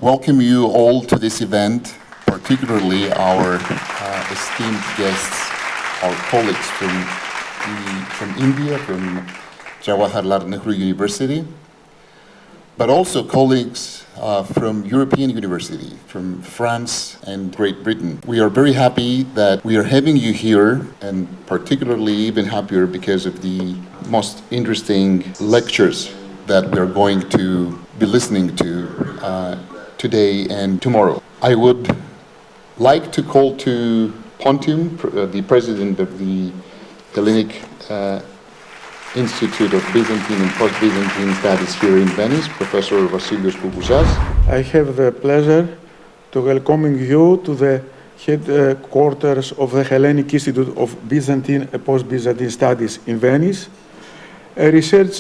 welcome you all to this event, particularly our esteemed guests, our colleagues from India, from Jawaharlal Nehru University, but also colleagues from European University, from France and Great Britain. We are very happy that we are having you here, and particularly even happier because of the most interesting lectures that we are going to be listening to today and tomorrow. I would like to call to Pontium, the president of the Hellenic Institute of Byzantine and Post-Byzantine Studies here in Venice, Professor Vasilios Poupouzas. I have the pleasure to welcoming you to the headquarters of the Hellenic Institute of Byzantine and Post-Byzantine Studies in Venice, a research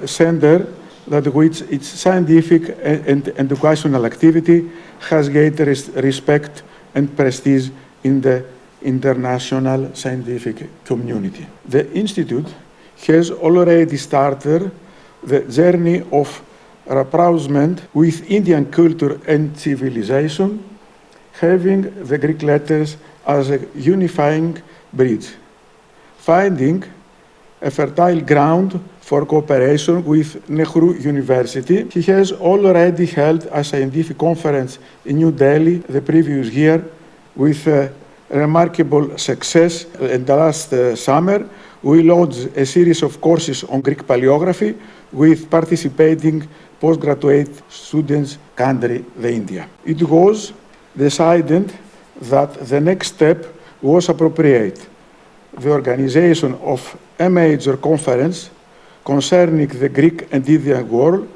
center that which its scientific and educational activity has gained respect and prestige in the international scientific community. The Institute has already started the journey of rapprochement with Indian culture and civilization, having the Greek letters as a unifying bridge, finding a fertile ground for cooperation with Nehru University. He has already held a scientific conference in New Delhi the previous year with remarkable success. In the last summer, we launched a series of courses on Greek paleography with participating postgraduate students country, the India. It was decided that the next step was appropriate, the organization of a major conference concerning the Greek and Indian world,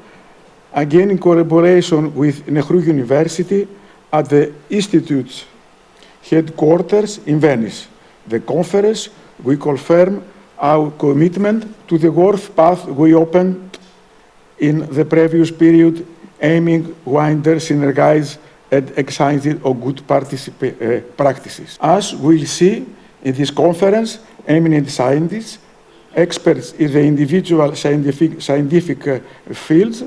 again in collaboration with Nehru University at the Institute's headquarters in Venice. The conference will confirm our commitment to the growth path we opened in the previous period, aiming wider synergize and excited of good practices. As we'll see in this conference, eminent scientists, experts in the individual scientific fields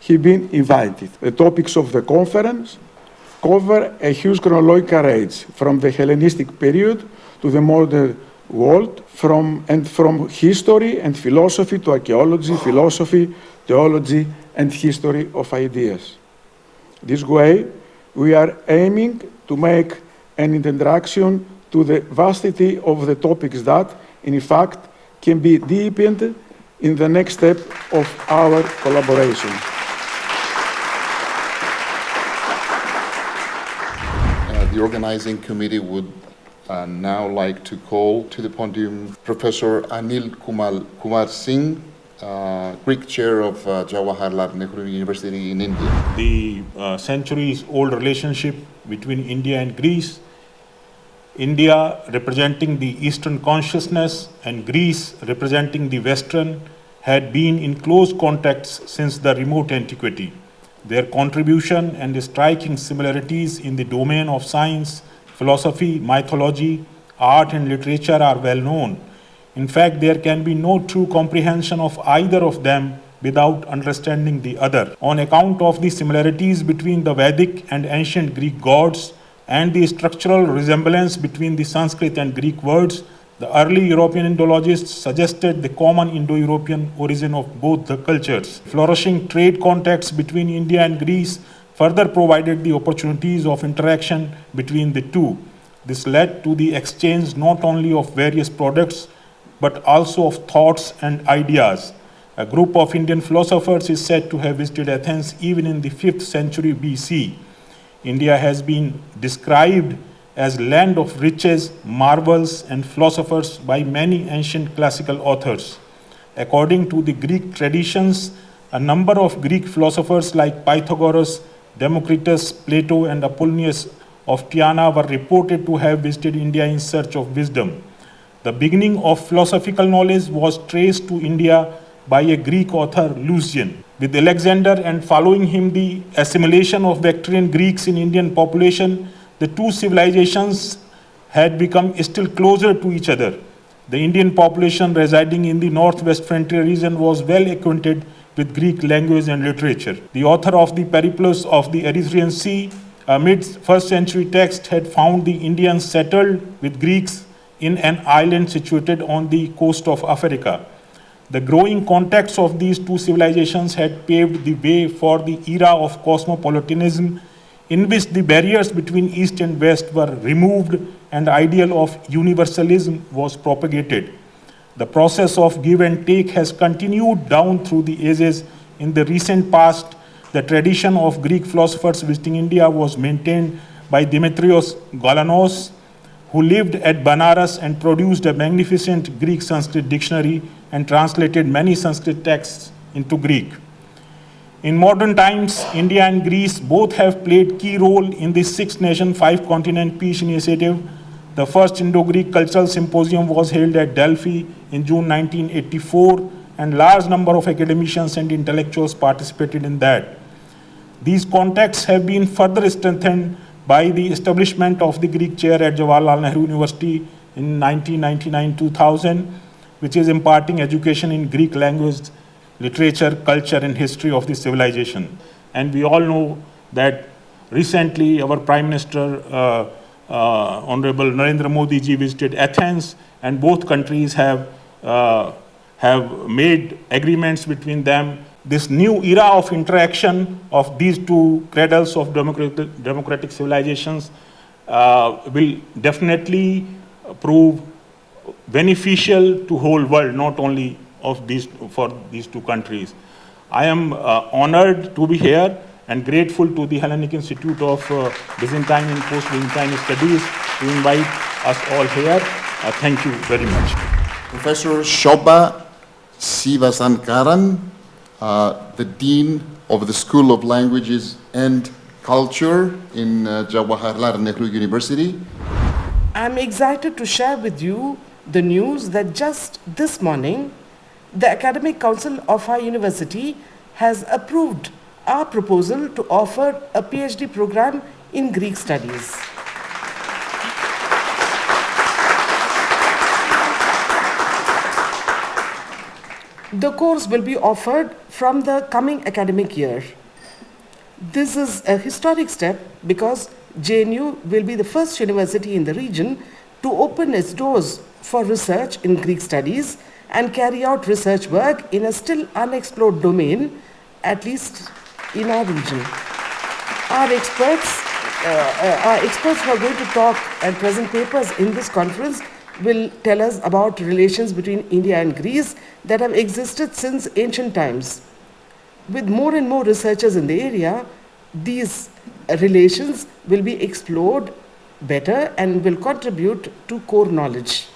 have been invited. The topics of the conference cover a huge chronological range from the Hellenistic period to the modern world, from history and philosophy to archaeology, philosophy, theology, and history of ideas. This way, we are aiming to make an introduction to the vastity of the topics that, in fact, can be deepened in the next step of our collaboration. The organizing committee would now like to call to the podium Professor Anil Kumar Singh, Greek chair of Jawaharlal Nehru University in India. The centuries-old relationship between India and Greece, India representing the Eastern consciousness and Greece representing the Western, had been in close contacts since the remote antiquity. Their contribution and the striking similarities in the domain of science, philosophy, mythology, art, and literature are well known. In fact, there can be no true comprehension of either of them without understanding the other. On account of the similarities between the Vedic and ancient Greek gods and the structural resemblance between the Sanskrit and Greek words, the early European Indologists suggested the common Indo-European origin of both the cultures. Flourishing trade contacts between India and Greece further provided the opportunities of interaction between the two. This led to the exchange not only of various products, but also of thoughts and ideas. A group of Indian philosophers is said to have visited Athens even in the 5th century BC. India has been described as land of riches, marvels, and philosophers by many ancient classical authors. According to the Greek traditions, a number of Greek philosophers like Pythagoras, Democritus, Plato, and Apollonius of Tyana were reported to have visited India in search of wisdom. The beginning of philosophical knowledge was traced to India by a Greek author, Lucian. With Alexander and following him the assimilation of Bactrian Greeks in Indian population, the two civilizations had become still closer to each other. The Indian population residing in the northwest frontier region was well acquainted with Greek language and literature. The author of the Periplus of the Erythraean Sea, amid first century text, had found the Indians settled with Greeks in an island situated on the coast of Africa. The growing contacts of these two civilizations had paved the way for the era of cosmopolitanism, in which the barriers between East and West were removed and the ideal of universalism was propagated. The process of give and take has continued down through the ages. In the recent past, the tradition of Greek philosophers visiting India was maintained by Demetrios Galanos, who lived at Banaras and produced a magnificent Greek-Sanskrit dictionary and translated many Sanskrit texts into Greek. In modern times, India and Greece both have played key role in the Six Nation, Five Continent Peace Initiative. The first Indo-Greek Cultural Symposium was held at Delphi in June 1984, and large number of academicians and intellectuals participated in that. These contacts have been further strengthened by the establishment of the Greek chair at Jawaharlal Nehru University in 1999-2000, which is imparting education in Greek language, literature, culture, and history of the civilization. And we all know that recently our Prime Minister, Honorable Narendra Modi ji, visited Athens, and both countries have made agreements between them. This new era of interaction of these two cradles of democratic civilizations will definitely prove beneficial to whole world, not only for these two countries. I am honored to be here and grateful to the Hellenic Institute of Byzantine and Post-Byzantine Studies to invite us all here. Thank you very much. Professor Shobha Sivasankaran, the Dean of the School of Languages and Culture in Jawaharlal Nehru University. I'm excited to share with you the news that just this morning, the Academic Council of our university has approved our proposal to offer a PhD program in Greek studies. The course will be offered from the coming academic year. This is a historic step because JNU will be the first university in the region to open its doors for research in Greek studies and carry out research work in a still unexplored domain, at least in our region. Our experts who are going to talk and present papers in this conference will tell us about relations between India and Greece that have existed since ancient times. With more and more researchers in the area, these relations will be explored better and will contribute to core knowledge.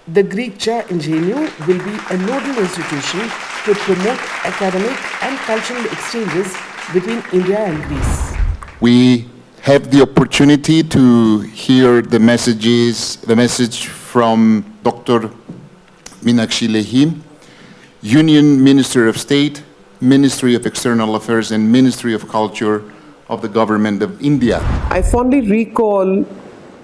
The Greek chair in JNU will be a nodal institution to promote academic and cultural exchanges between India and Greece. We have the opportunity to hear the message from Dr. Meenakshi Lehi, Union Minister of State, Ministry of External Affairs, and Ministry of Culture of the Government of India. I fondly recall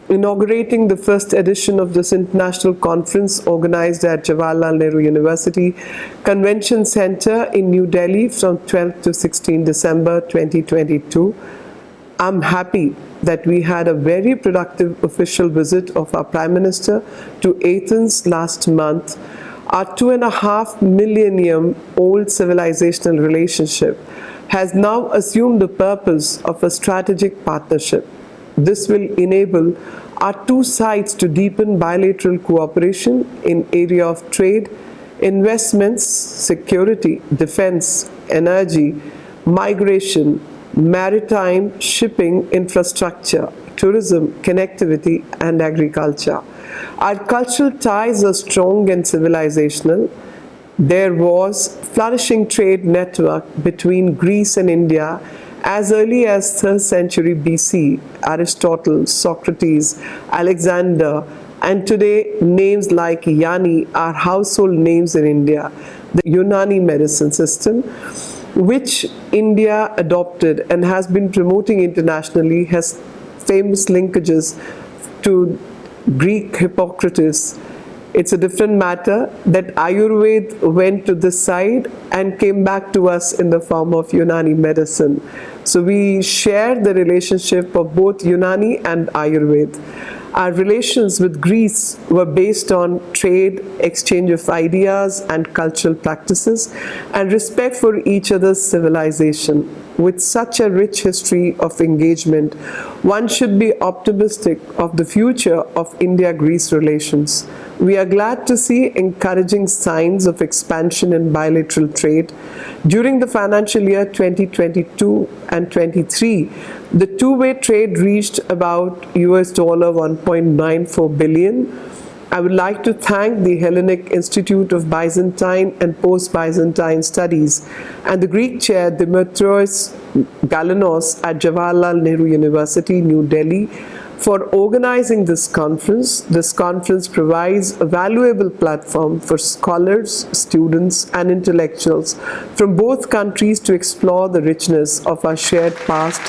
inaugurating the first edition of this international conference organized at Jawaharlal Nehru University Convention Center in New Delhi from 12 to 16 December 2022. I'm happy that we had a very productive official visit of our Prime Minister to Athens last month. Our 2.5 millennium-old civilizational relationship has now assumed the purpose of a strategic partnership. This will enable our two sides to deepen bilateral cooperation in area of trade, investments, security, defense, energy, migration, maritime, shipping, infrastructure, tourism, connectivity, and agriculture. Our cultural ties are strong and civilizational. There was flourishing trade network between Greece and India as early as 3rd century BC, Aristotle, Socrates, Alexander, and today names like Yani are household names in India. The Unani medicine system, which India adopted and has been promoting internationally, has famous linkages to Greek Hippocrates It's a different matter that Ayurveda went to this side and came back to us in the form of Unani medicine. So we share the relationship of both Unani and Ayurveda. Our relations with Greece were based on trade, exchange of ideas and cultural practices, and respect for each other's civilization. With such a rich history of engagement, one should be optimistic of the future of India-Greece relations. We are glad to see encouraging signs of expansion in bilateral trade. During the financial year 2022 and 23, the two-way trade reached about US dollar 1.94 billion. I would like to thank the Hellenic Institute of Byzantine and Post-Byzantine Studies and the Greek chair Dimitrios Galanos at Jawaharlal Nehru University, New Delhi, for organizing this conference. This conference provides a valuable platform for scholars, students, and intellectuals from both countries to explore the richness of our shared past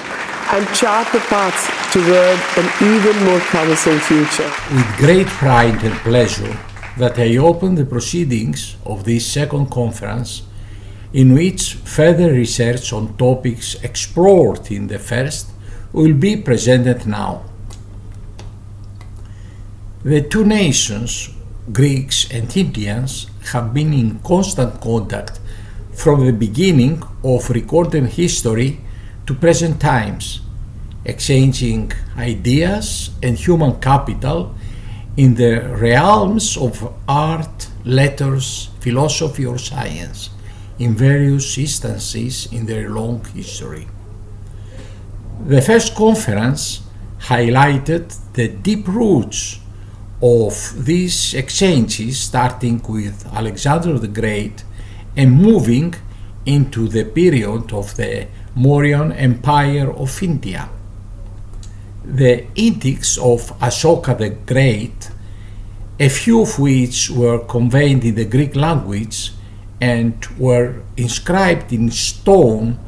and chart the path toward an even more promising future. With great pride and pleasure that I open the proceedings of this second conference, in which further research on topics explored in the first will be presented now. The two nations, Greeks and Indians, have been in constant contact from the beginning of recorded history to present times, exchanging ideas and human capital in the realms of art, letters, philosophy, or science in various instances in their long history. The first conference highlighted the deep roots of these exchanges, starting with Alexander the Great and moving into the period of the Mauryan Empire of India. The edicts of Ashoka the Great, a few of which were conveyed in the Greek language and were inscribed in stone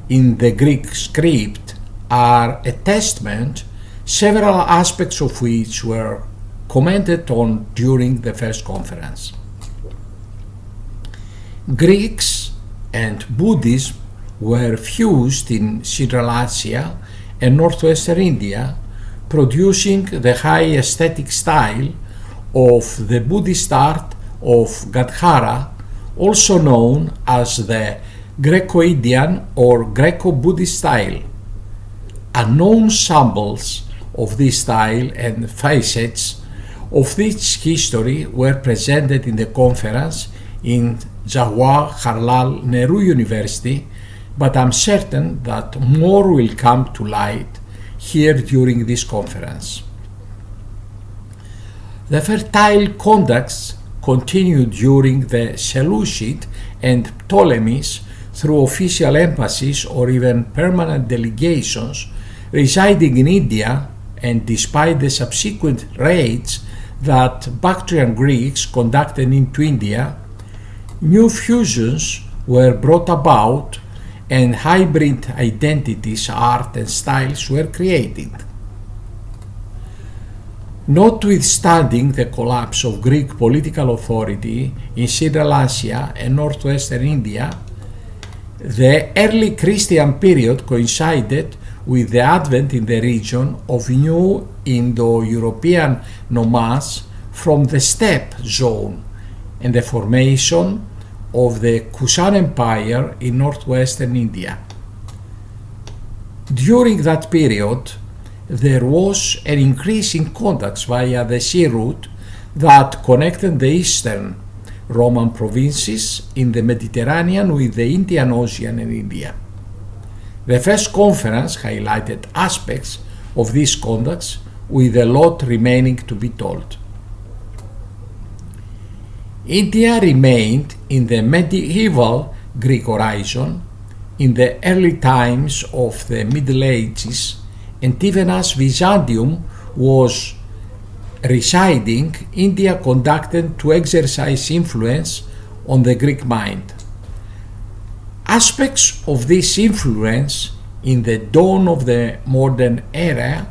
in the Greek script, are a testament, several aspects of which were commented on during the first conference. Greeks and Buddhism were fused in Central Asia and northwestern India, producing the high aesthetic style of the Buddhist art of Gadhara, also known as the Greco-Indian or Greco-Buddhist style. Unknown samples of this style and facets of this history were presented in the conference in Jawaharlal Nehru University, but I'm certain that more will come to light here during this conference. The fertile contacts continued during the Seleucid and Ptolemies through official embassies or even permanent delegations residing in India, and despite the subsequent raids that Bactrian Greeks conducted into India, new fusions were brought about and hybrid identities, art and styles were created. Notwithstanding the collapse of Greek political authority in Central Asia and northwestern India, the early Christian period coincided with the advent in the region of new Indo-European nomads from the steppe zone and the formation of the Kushan Empire in northwestern India. During that period, there was an increase in contacts via the sea route that connected the eastern Roman provinces in the Mediterranean with the Indian Ocean and India. The first conference highlighted aspects of these contacts, with a lot remaining to be told. India remained in the medieval Greek horizon in the early times of the Middle Ages, and even as Byzantium was residing, India conducted to exercise influence on the Greek mind. Aspects of this influence in the dawn of the modern era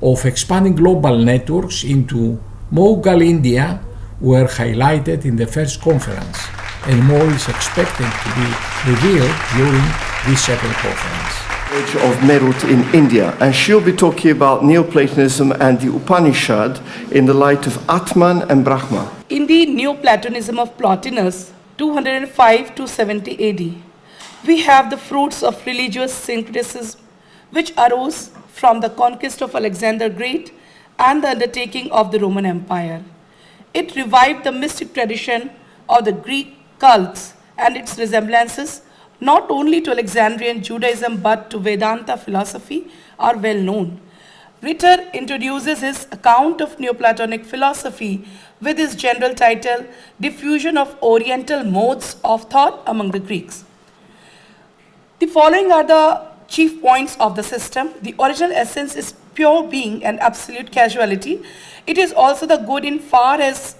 of expanding global networks into Mughal India were highlighted in the first conference, and more is expected to be revealed during this second conference. Of Meerut in India, and she'll be talking about Neoplatonism and the Upanishad in the light of Atman and Brahma. In the Neoplatonism of Plotinus, 205 to 70 AD, we have the fruits of religious syncretism which arose from the conquest of Alexander Great and the undertaking of the Roman Empire. It revived the mystic tradition of the Greek cults, and its resemblances not only to Alexandrian Judaism but to Vedanta philosophy are well known. Ritter introduces his account of Neoplatonic philosophy with his general title, Diffusion of Oriental Modes of Thought Among the Greeks. The following are the chief points of the system. The original essence is pure being and absolute causality. It is also the good in far as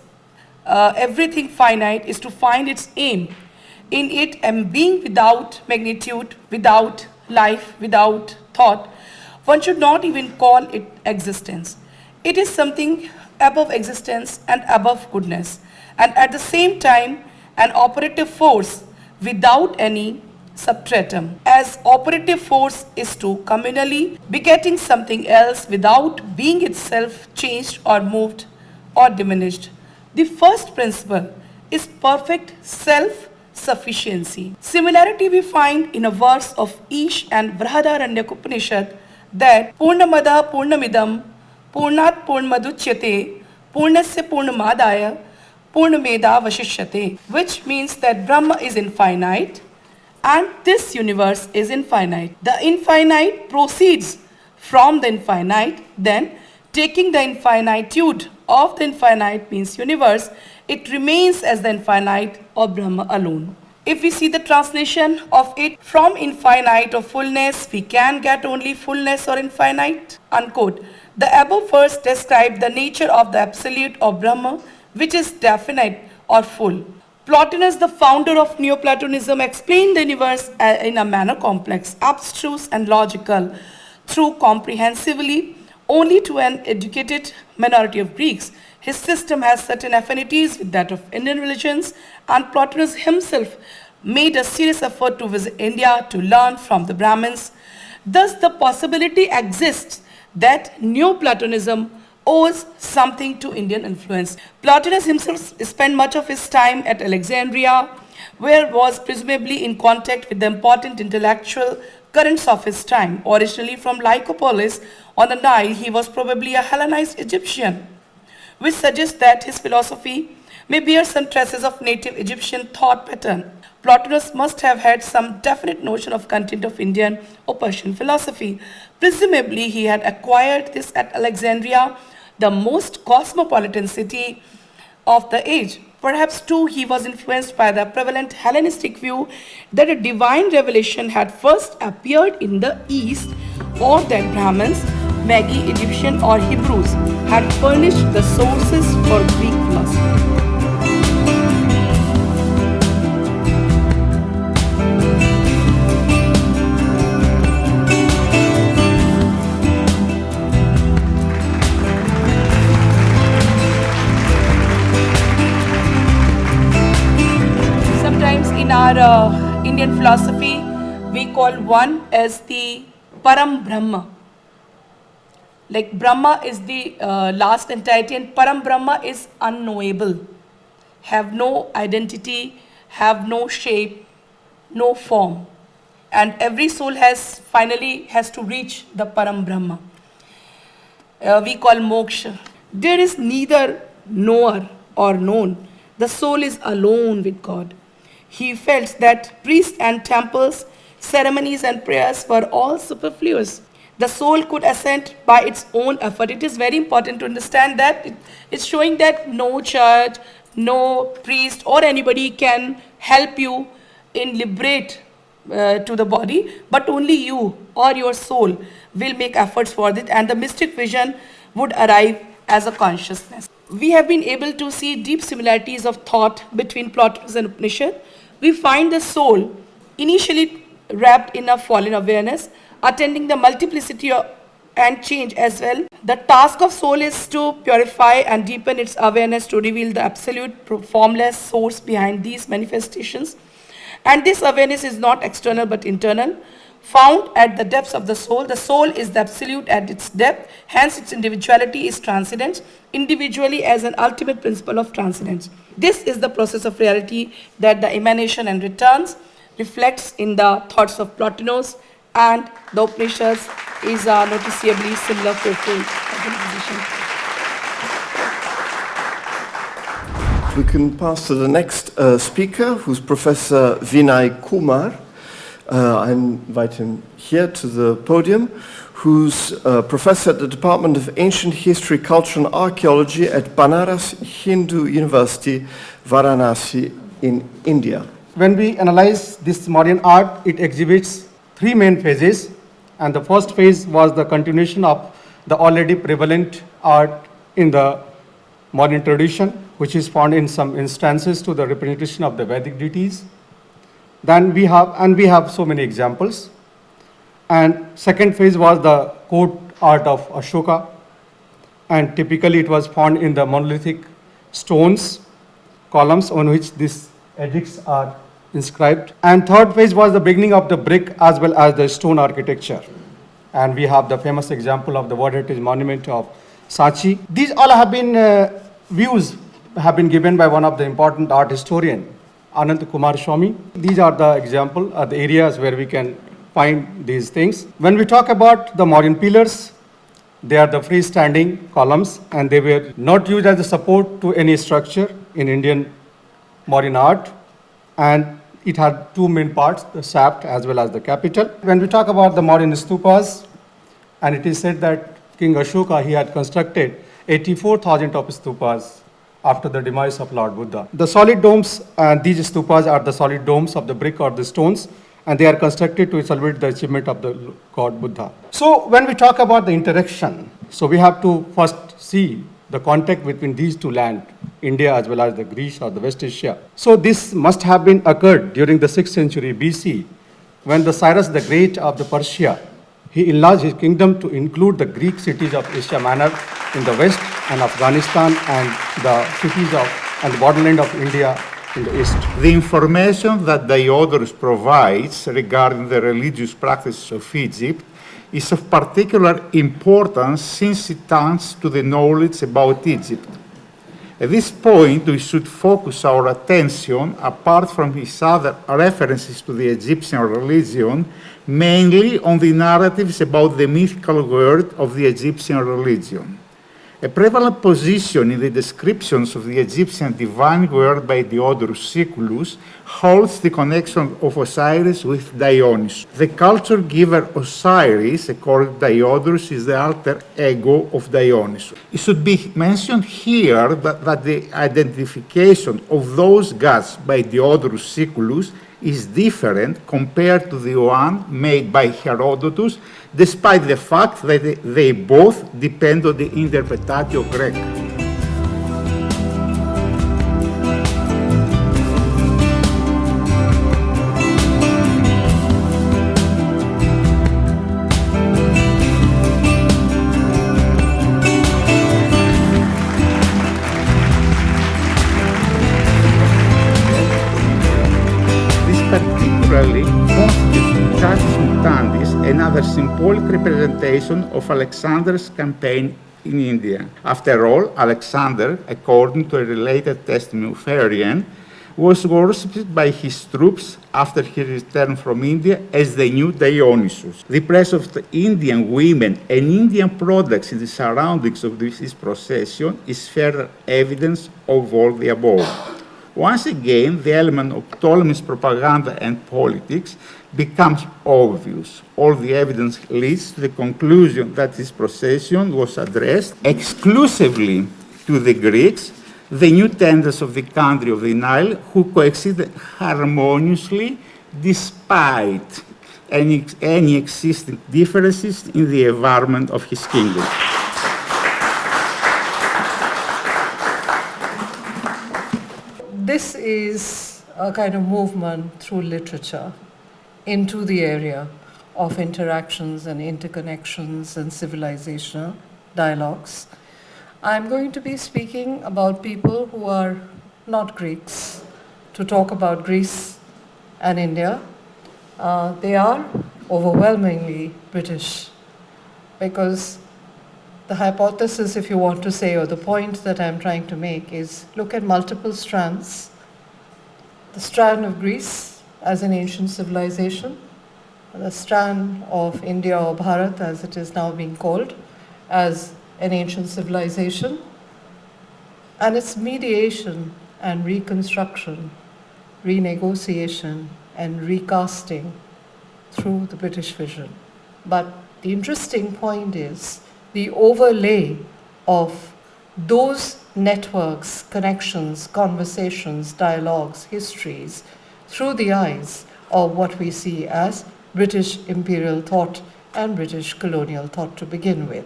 everything finite is to find its aim in it, and being without magnitude, without life, without thought. One should not even call it existence. It is something above existence and above goodness, and at the same time an operative force without any substratum, as operative force is to communally begetting something else without being itself changed or moved or diminished. The first principle is perfect self-sufficiency. Similarity we find in a verse of Ish and Vrahadaranyaka Upanishad that Purnamada Purnamidam Purnat Purnmaduchyate Purnasya Purnamadaya Purnameda Vashishyate, which means that Brahma is infinite and this universe is infinite. The infinite proceeds from the infinite, then taking the infinitude of the infinite means universe, it remains as the infinite or Brahma alone. If we see the translation of it, from infinite or fullness, we can get only fullness or infinite, unquote. The above verse describes the nature of the absolute or Brahma, which is definite or full. Plotinus, the founder of Neoplatonism, explained the universe in a manner complex, abstruse and logical, through comprehensively only to an educated minority of Greeks. His system has certain affinities with that of Indian religions, and Plotinus himself made a serious effort to visit India to learn from the Brahmins. Thus, the possibility exists that Neoplatonism owes something to Indian influence. Plotinus himself spent much of his time at Alexandria, where was presumably in contact with the important intellectual currents of his time. Originally from Lycopolis on the Nile, he was probably a Hellenized Egyptian, which suggests that his philosophy may bear some traces of native Egyptian thought pattern. Plotinus must have had some definite notion of content of Indian or Persian philosophy. Presumably, he had acquired this at Alexandria, the most cosmopolitan city of the age. Perhaps too he was influenced by the prevalent Hellenistic view that a divine revelation had first appeared in the East, or that Brahmins, Magi, Egyptian or Hebrews had furnished the sources for Greek philosophy. In our Indian philosophy, we call one as the Param Brahma. Like Brahma is the last entity and Param Brahma is unknowable, have no identity, have no shape, no form. And every soul finally has to reach the Param Brahma. We call moksha. There is neither knower or known. The soul is alone with God. He felt that priests and temples, ceremonies and prayers were all superfluous. The soul could ascend by its own effort. It is very important to understand that it's showing that no church, no priest or anybody can help you in liberate to the body, but only you or your soul will make efforts for it, and the mystic vision would arrive as a consciousness. We have been able to see deep similarities of thought between Plotinus and Upanishad. We find the soul initially wrapped in a fallen awareness, attending the multiplicity and change as well. The task of soul is to purify and deepen its awareness to reveal the absolute formless source behind these manifestations. And this awareness is not external but internal, found at the depths of the soul. The soul is the absolute at its depth, hence its individuality is transcendence, individually as an ultimate principle of transcendence. This is the process of reality that the emanation and returns reflects in the thoughts of Plotinus, and the Upanishads is noticeably similar fourfold organization. We can pass to the next speaker, who's Professor Vinay Kumar. I invite him here to the podium, who's professor at the Department of Ancient History, Culture and Archaeology at Banaras Hindu University, Varanasi in India. When we analyze this modern art, it exhibits three main phases. And the first phase was the continuation of the already prevalent art in the modern tradition, which is found in some instances to the representation of the Vedic deities. Then we have so many examples. And second phase was the court art of Ashoka. And typically it was found in the monolithic stones, columns on which these edicts are inscribed. And third phase was the beginning of the brick as well as the stone architecture. And we have the famous example of the World Heritage Monument of Sanchi. These all have been views have been given by one of the important art historian, Anant Kumar Swamy. These are the example, the areas where we can find these things. When we talk about the modern pillars, they are the freestanding columns, and they were not used as a support to any structure in Indian modern art. And it had two main parts, the shaft as well as the capital. When we talk about the modern stupas, and it is said that King Ashoka, he had constructed 84,000 of stupas after the demise of Lord Buddha. The solid domes, and these stupas are the solid domes of the brick or the stones, and they are constructed to celebrate the achievement of the God Buddha. So when we talk about the interaction, so we have to first see the contact between these two lands, India as well as the Greece or the West Asia. So this must have been occurred during the 6th century BC, when the Cyrus the Great of the Persia, he enlarged his kingdom to include the Greek cities of Asia Minor in the west and Afghanistan and the cities of and the borderland of India in the east. The information that Diodorus provides regarding the religious practices of Egypt is of particular importance since it turns to the knowledge about Egypt. At this point, we should focus our attention, apart from his other references to the Egyptian religion, mainly on the narratives about the mythical world of the Egyptian religion. A prevalent position in the descriptions of the Egyptian divine world by Diodorus Siculus holds the connection of Osiris with Dionysus. The culture giver Osiris, according to Diodorus, is the alter ego of Dionysus. It should be mentioned here that the identification of those gods by Diodorus Siculus is different compared to the one made by Herodotus, despite the fact that they both depend on the Interpretatio Graeca. Particularly constitutes Casus Mutandis, another symbolic representation of Alexander's campaign in India. After all, Alexander, according to a related testimony of Arrian, was worshipped by his troops after he returned from India as the new Dionysus. The presence of the Indian women and Indian products in the surroundings of this procession is further evidence of all the above. Once again, the element of Ptolemy's propaganda and politics becomes obvious. All the evidence leads to the conclusion that this procession was addressed exclusively to the Greeks, the new tenants of the country of the Nile, who coexisted harmoniously despite any existing differences in the environment of his kingdom. This is a kind of movement through literature into the area of interactions and interconnections and civilizational dialogues. I'm going to be speaking about people who are not Greeks, to talk about Greece and India. They are overwhelmingly British, because the hypothesis, if you want to say, or the point that I'm trying to make is look at multiple strands. The strand of Greece as an ancient civilization, the strand of India or Bharat as it is now being called as an ancient civilization, and its mediation and reconstruction, renegotiation and recasting through the British vision. But the interesting point is the overlay of those networks, connections, conversations, dialogues, histories, through the eyes of what we see as British imperial thought and British colonial thought to begin with.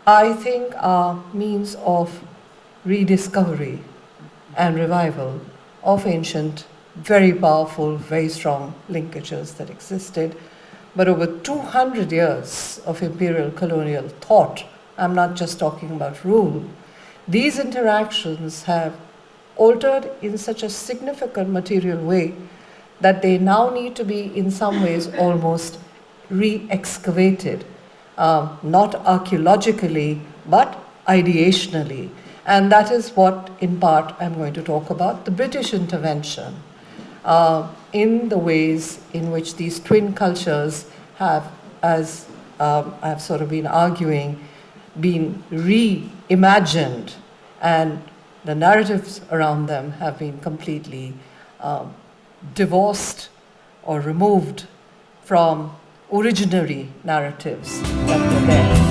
I think are means of rediscovery and revival of ancient, very powerful, very strong linkages that existed. But over 200 years of imperial colonial thought, I'm not just talking about rule, these interactions have altered in such a significant material way that they now need to be in some ways almost re-excavated, not archaeologically, but ideationally. And that is what, in part, I'm going to talk about, the British intervention in the ways in which these twin cultures have, as I've sort of been arguing, been reimagined, and the narratives around them have been completely divorced or removed from originary narratives that were there.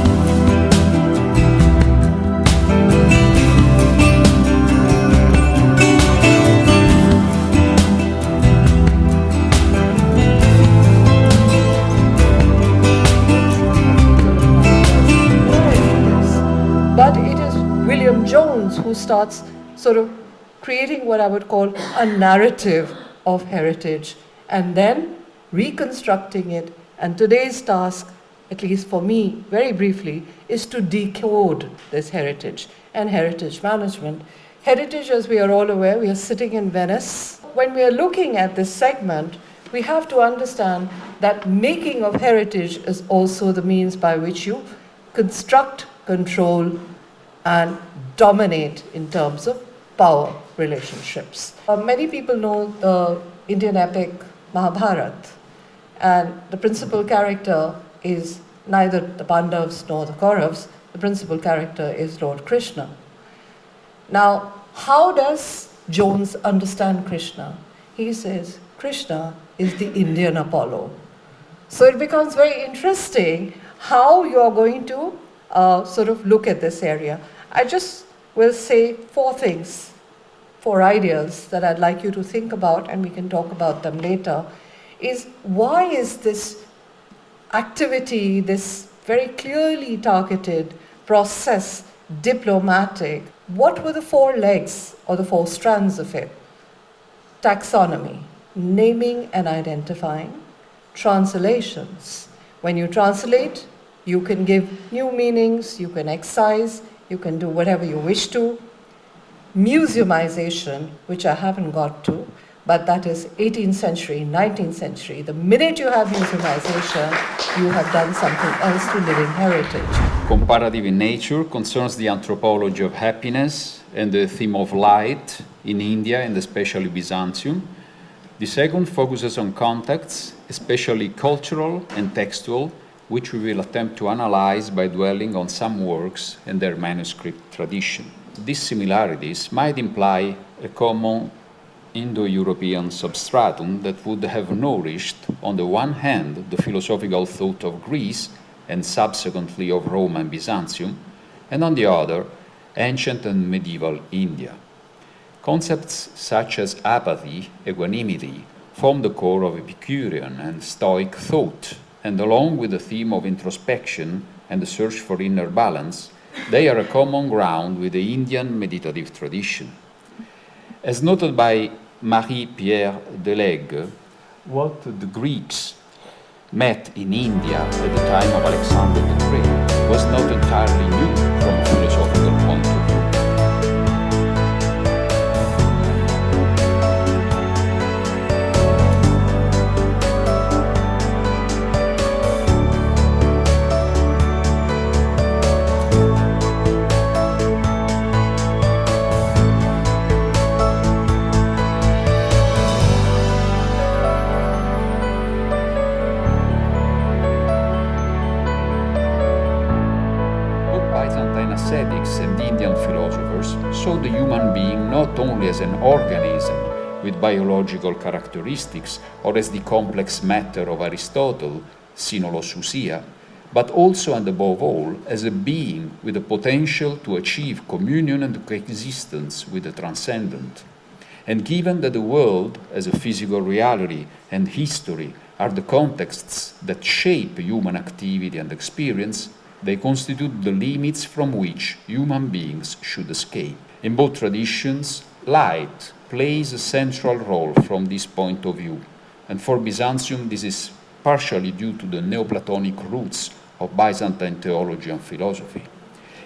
But it is William Jones who starts sort of creating what I would call a narrative of heritage and then reconstructing it. And today's task, at least for me, very briefly, is to decode this heritage and heritage management. Heritage, as we are all aware, we are sitting in Venice. When we are looking at this segment, we have to understand that making of heritage is also the means by which you construct, control, and dominate in terms of power relationships. Many people know the Indian epic Mahabharata, and the principal character is neither the Pandavas nor the Kauravas. The principal character is Lord Krishna. Now, how does Jones understand Krishna? He says, Krishna is the Indian Apollo. So it becomes very interesting how you are going to sort of look at this area. I just will say four things, four ideas that I'd like you to think about, and we can talk about them later, is why is this activity, this very clearly targeted process, diplomatic? What were the four legs or the four strands of it? Taxonomy, naming and identifying. Translations. When you translate, you can give new meanings, you can excise, you can do whatever you wish to. Museumization, which I haven't got to, but that is 18th century, 19th century. The minute you have museumization, you have done something else to living heritage. Comparative in nature concerns the anthropology of happiness and the theme of light in India and especially Byzantium. The second focuses on contexts, especially cultural and textual, which we will attempt to analyze by dwelling on some works and their manuscript tradition. These similarities might imply a common Indo-European substratum that would have nourished, on the one hand, the philosophical thought of Greece and subsequently of Rome and Byzantium, and on the other, ancient and medieval India. Concepts such as apathy, equanimity, form the core of Epicurean and Stoic thought, and along with the theme of introspection and the search for inner balance, they are a common ground with the Indian meditative tradition. As noted by Marie-Pierre Delegue, what the Greeks met in India at the time of Alexander the Great was not entirely new from a philosophical point of view. Both Byzantine ascetics and Indian philosophers saw the human being not only as an organism with biological characteristics or as the complex matter of Aristotle, sinolosousia, but also and above all as a being with the potential to achieve communion and coexistence with the transcendent. And given that the world, as a physical reality, and history are the contexts that shape human activity and experience, they constitute the limits from which human beings should escape. In both traditions, light plays a central role from this point of view, and for Byzantium this is partially due to the Neoplatonic roots of Byzantine theology and philosophy.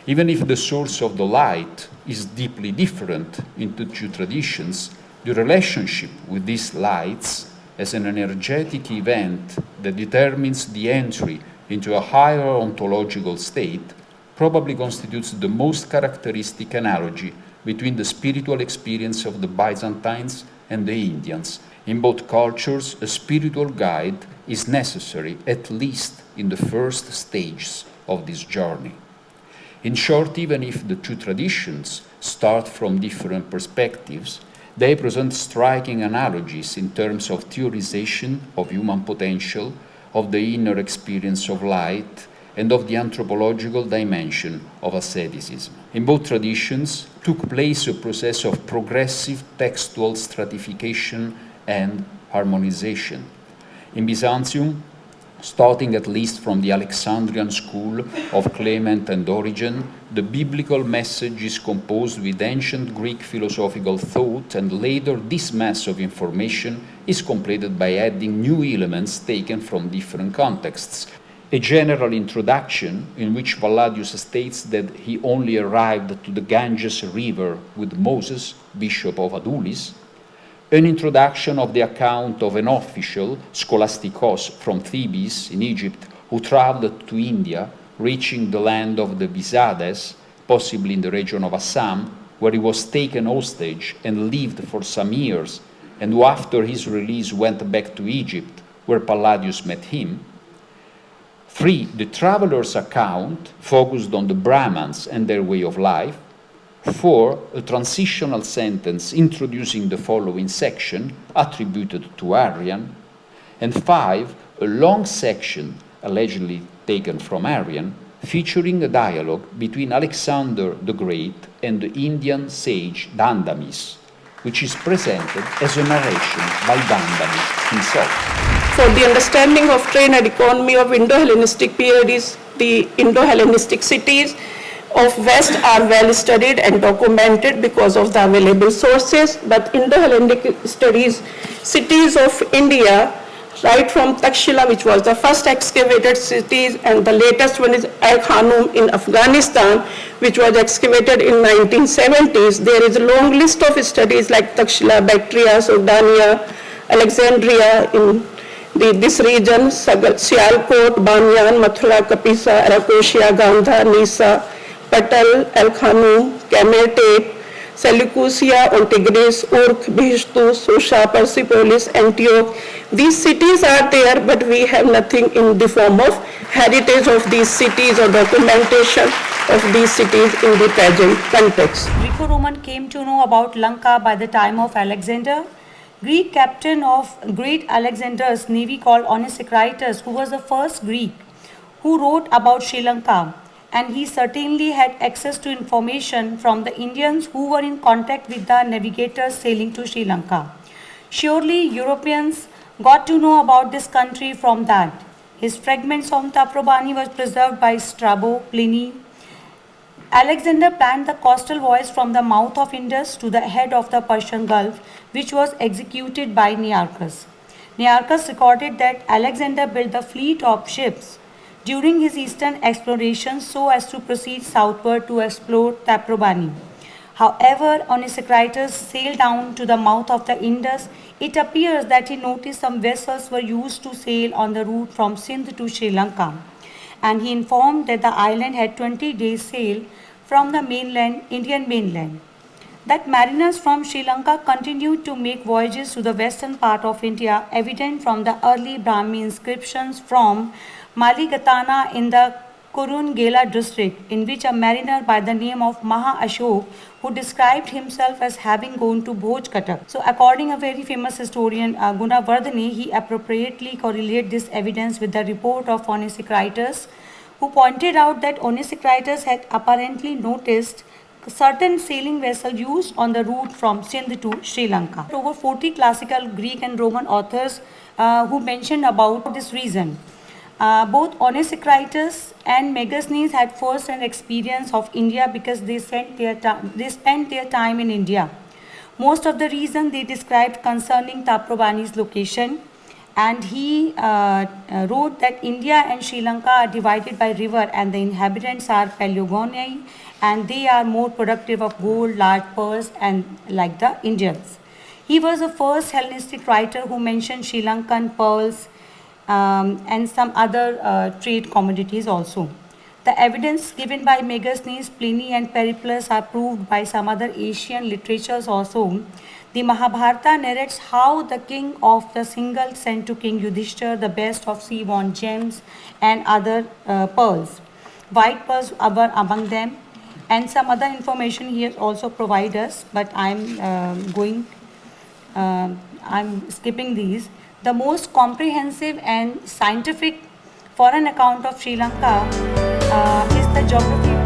Even if the source of the light is deeply different in the two traditions, the relationship with these lights as an energetic event that determines the entry into a higher ontological state probably constitutes the most characteristic analogy between the spiritual experience of the Byzantines and the Indians. In both cultures, a spiritual guide is necessary, at least in the first stages of this journey. In short, even if the two traditions start from different perspectives, they present striking analogies in terms of theorization of human potential, of the inner experience of light, and of the anthropological dimension of asceticism. In both traditions took place a process of progressive textual stratification and harmonization. In Byzantium, starting at least from the Alexandrian school of Clement and Origen, the biblical message is composed with ancient Greek philosophical thought, and later this mass of information is completed by adding new elements taken from different contexts. A general introduction in which Palladius states that he only arrived to the Ganges River with Moses, bishop of Adulis, an introduction of the account of an official, Scholasticos, from Thebes in Egypt, who traveled to India, reaching the land of the Bizades, possibly in the region of Assam, where he was taken hostage and lived for some years, and who after his release went back to Egypt, where Palladius met him. 3. The traveler's account focused on the Brahmans and their way of life. 4. A transitional sentence introducing the following section, attributed to Arrian. And 5. A long section, allegedly taken from Arrian, featuring a dialogue between Alexander the Great and the Indian sage Dandamis, which is presented as a narration by Dandamis himself. For the understanding of trade and economy of Indo-Hellenistic period is the Indo-Hellenistic cities of West are well studied and documented because of the available sources, but Indo-Hellenic studies cities of India, right from Takshila, which was the first excavated cities, and the latest one is Al-Khanum in Afghanistan, which was excavated in 1970s. There is a long list of studies like Takshila, Bactria, Sordania, Alexandria in this region, Sialkot, Banyan, Mathura, Kapisa, Arakosia, Gandhar, Nisa, Patal, Al-Khanum, Kemetate, Seleucia, Ontigris, Urk, Bhishtu, Susha, Persepolis, Antioch. These cities are there, but we have nothing in the form of heritage of these cities or documentation of these cities in the present context. Greco-Roman came to know about Lanka by the time of Alexander. Greek captain of great Alexander's navy called Onesicritus, who was the first Greek who wrote about Sri Lanka, and he certainly had access to information from the Indians who were in contact with the navigators sailing to Sri Lanka. Surely Europeans got to know about this country from that. His fragments of Taprobani was preserved by Strabo, Pliny. Alexander planned the coastal voyage from the mouth of Indus to the head of the Persian Gulf, which was executed by Nearchus. Nearchus recorded that Alexander built the fleet of ships during his eastern explorations so as to proceed southward to explore Taprobani. However, on his Onesicritus sailed down to the mouth of the Indus, it appears that he noticed some vessels were used to sail on the route from Sindh to Sri Lanka, and he informed that the island had 20 days sail from the mainland, Indian mainland. That mariners from Sri Lanka continued to make voyages to the western part of India, evident from the early Brahmi inscriptions from Maligatana in the Kurungela district, in which a mariner by the name of Maha Ashok, who described himself as having gone to Bhojkatak. So, according a very famous historian, Gunavardhani, he appropriately correlated this evidence with the report of Onesicritus, who pointed out that Onesicritus had apparently noticed certain sailing vessels used on the route from Sindh to Sri Lanka. Over 40 classical Greek and Roman authors who mentioned about this reason. Both Onesicritus and Megasthenes had first-hand experience of India because they spent their time in India. Most of the reason they described concerning Taprobani's location, and he wrote that India and Sri Lanka are divided by river and the inhabitants are Paleogoni, and they are more productive of gold, large pearls, and like the Indians. He was the first Hellenistic writer who mentioned Sri Lankan pearls and some other trade commodities also. The evidence given by Megasthenes, Pliny, and Periplus are proved by some other Asian literatures also. The Mahabharata narrates how the king of the Singal sent to King Yudhishthir the best of sea-born gems and other pearls. White pearls were among them, and some other information he has also provided us, but I'm skipping these. The most comprehensive and scientific foreign account of Sri Lanka is the geography.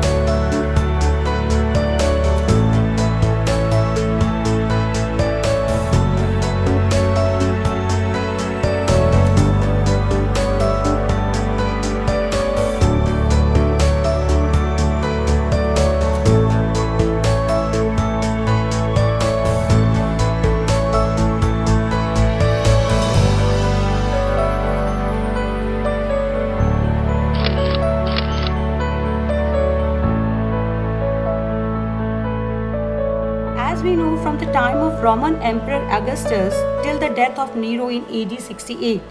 As we know, from the time of Roman Emperor Augustus till the death of Nero in AD 68,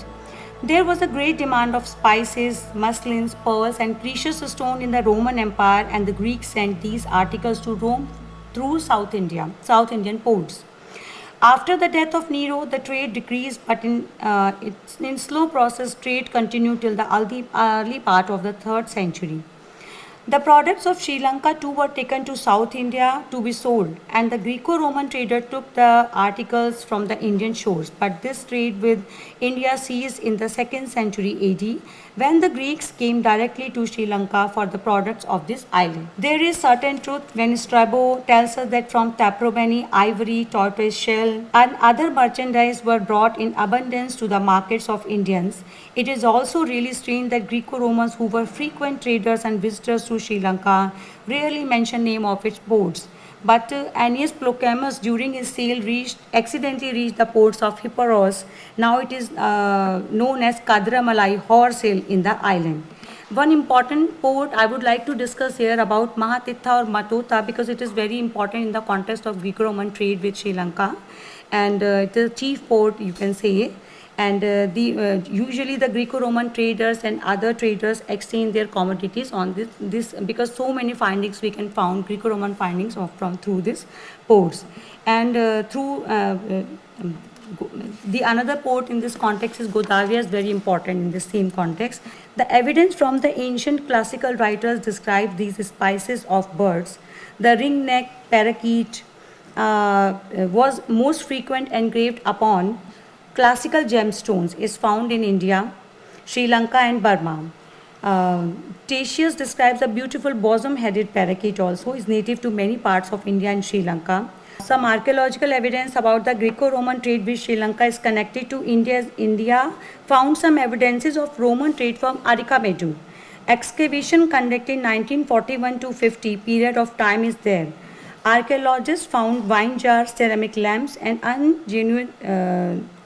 there was a great demand of spices, muslins, pearls, and precious stone in the Roman Empire, and the Greeks sent these articles to Rome through South Indian ports. After the death of Nero, the trade decreased, but in slow process, trade continued till the early part of the 3rd century. The products of Sri Lanka too were taken to South India to be sold, and the Greco-Roman trader took the articles from the Indian shores. But this trade with India ceased in the 2nd century AD, when the Greeks came directly to Sri Lanka for the products of this island. There is certain truth when Strabo tells us that from Taprobani, ivory, tortoise shell, and other merchandise were brought in abundance to the markets of Indians. It is also really strange that Greco-Romans, who were frequent traders and visitors to Sri Lanka, rarely mention name of its ports. But Annius Plocamus, during his sail, accidentally reached the ports of Hipparos. Now it is known as Kadramalai horse hill in the island. One important port I would like to discuss here about Mahatitha or Matota, because it is very important in the context of Greco-Roman trade with Sri Lanka, and it is the chief port, you can say. And usually the Greco-Roman traders and other traders exchange their commodities on this because so many findings we can found Greco-Roman findings through these ports. And the another port in this context is Godavia, is very important in the same context. The evidence from the ancient classical writers describe these spices of birds. The ringneck parakeet was most frequent engraved upon classical gemstones is found in India, Sri Lanka, and Burma. Tatius describes a beautiful bosom-headed parakeet also, is native to many parts of India and Sri Lanka. Some archaeological evidence about the Greco-Roman trade with Sri Lanka is connected to India found some evidences of Roman trade from Arikamedu. Excavation conducted in 1941 to 50 period of time is there. Archaeologists found wine jars, ceramic lamps, and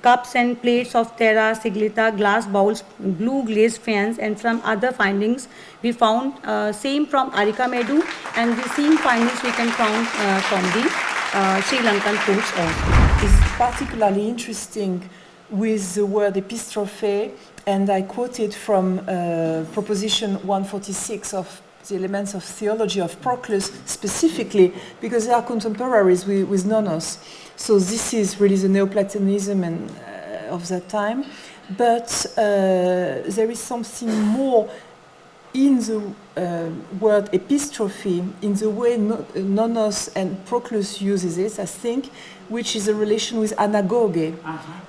cups and plates of terra siglita, glass bowls, blue glazed fans, and from other findings we found same from Arikamedu, and the same findings we can found from the Sri Lankan foods also. It's particularly interesting with the word epistrophe, and I quoted from Proposition 146 of the Elements of Theology of Proclus specifically because they are contemporaries with Nonos. So this is really the Neoplatonism and, of that time. But there is something more in the word epistrophe, in the way Nonos and Proclus uses it, I think, which is a relation with anagoge.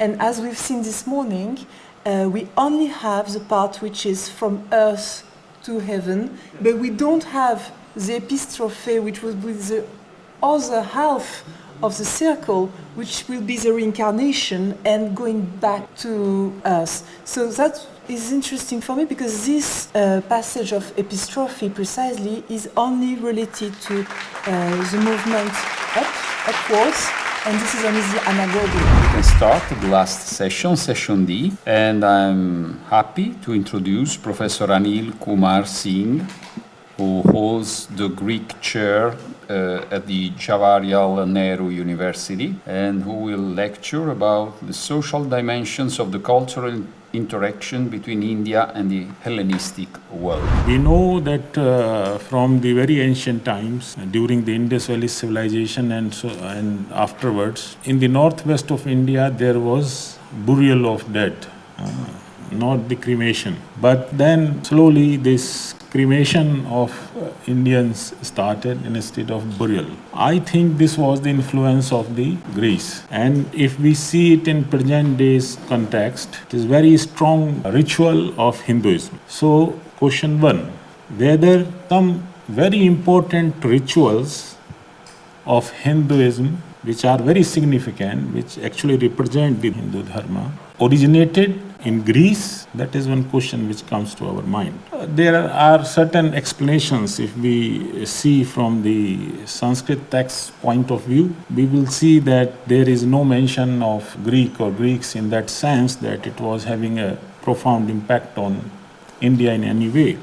And as we've seen this morning, we only have the part which is from earth to heaven, but we don't have the epistrophe, which would be the other half of the circle, which will be the reincarnation and going back to us. So that is interesting for me because this passage of epistrophe precisely is only related to the movement upwards, and this is only the anagoge. We can start the last session, session D, and I'm happy to introduce Professor Anil Kumar Singh, who holds the Greek chair at the Jawaharlal Nehru University, and who will lecture about the social dimensions of the cultural interaction between India and the Hellenistic world. We know that from the very ancient times, during the Indus Valley civilization and afterwards, in the northwest of India there was burial of dead, not the cremation. But then slowly this cremation of Indians started instead of burial. I think this was the influence of the Greece. And if we see it in present day's context, it is very strong ritual of Hinduism. So question 1, whether some very important rituals of Hinduism, which are very significant, which actually represent the Hindu Dharma, originated in Greece? That is one question which comes to our mind. There are certain explanations. If we see from the Sanskrit text point of view, we will see that there is no mention of Greek or Greeks in that sense that it was having a profound impact on India in any way.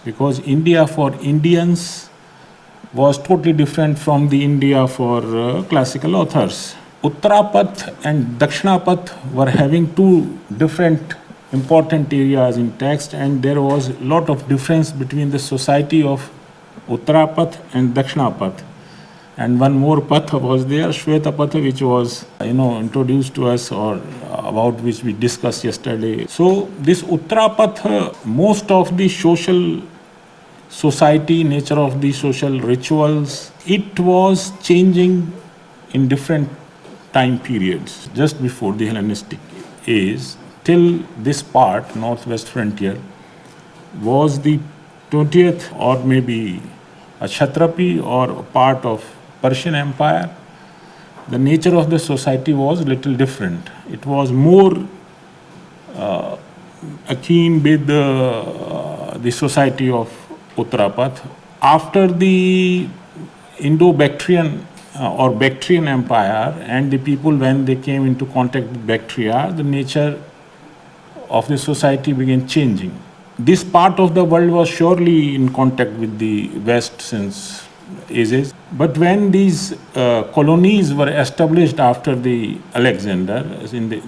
Because India for Indians was totally different from the India for classical authors. Uttarapath and Dakshinapath were having two different important areas in text, and there was a lot of difference between the society of Uttarapath and Dakshinapath. And one more path was there, Shvetapatha, which was introduced to us or about which we discussed yesterday. So this Uttarapath, most of the social society, nature of the social rituals, it was changing in different time periods. Just before the Hellenistic age, till this part, northwest frontier, was the 20th or maybe a Kshatrapi or a part of Persian Empire. The nature of the society was a little different. It was more akin with the society of Uttarapath. After the Indo-Bactrian or Bactrian Empire, and the people, when they came into contact with Bactria, the nature of the society began changing. This part of the world was surely in contact with the West since ages. But when these colonies were established after the Alexander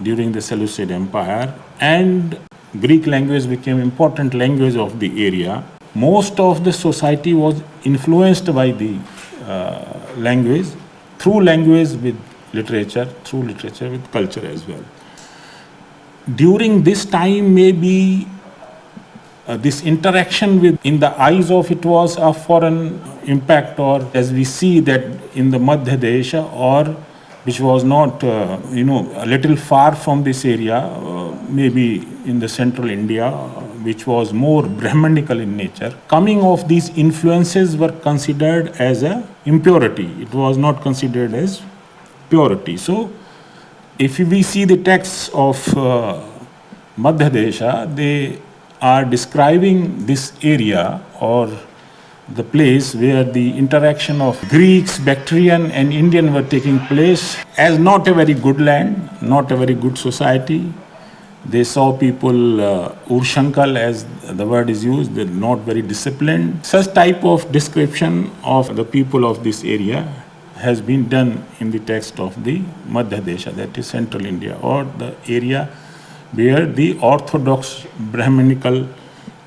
during the Seleucid Empire, and Greek language became important language of the area, most of the society was influenced by the language, through language with literature, through literature with culture as well. During this time, maybe this interaction with, in the eyes of it was a foreign impact, or as we see that in the Madhya Desha, or which was not, a little far from this area, maybe in the central India, which was more Brahmanical in nature. Coming of these influences were considered as a impurity. It was not considered as purity. So, if we see the texts of Madhya Desha, they are describing this area or the place where the interaction of Greeks, Bactrian, and Indian were taking place, as not a very good land, not a very good society. They saw people, Urshankal as the word is used, they're not very disciplined. Such type of description of the people of this area has been done in the text of the Madhya Desha, that is Central India, or the area where the orthodox Brahminical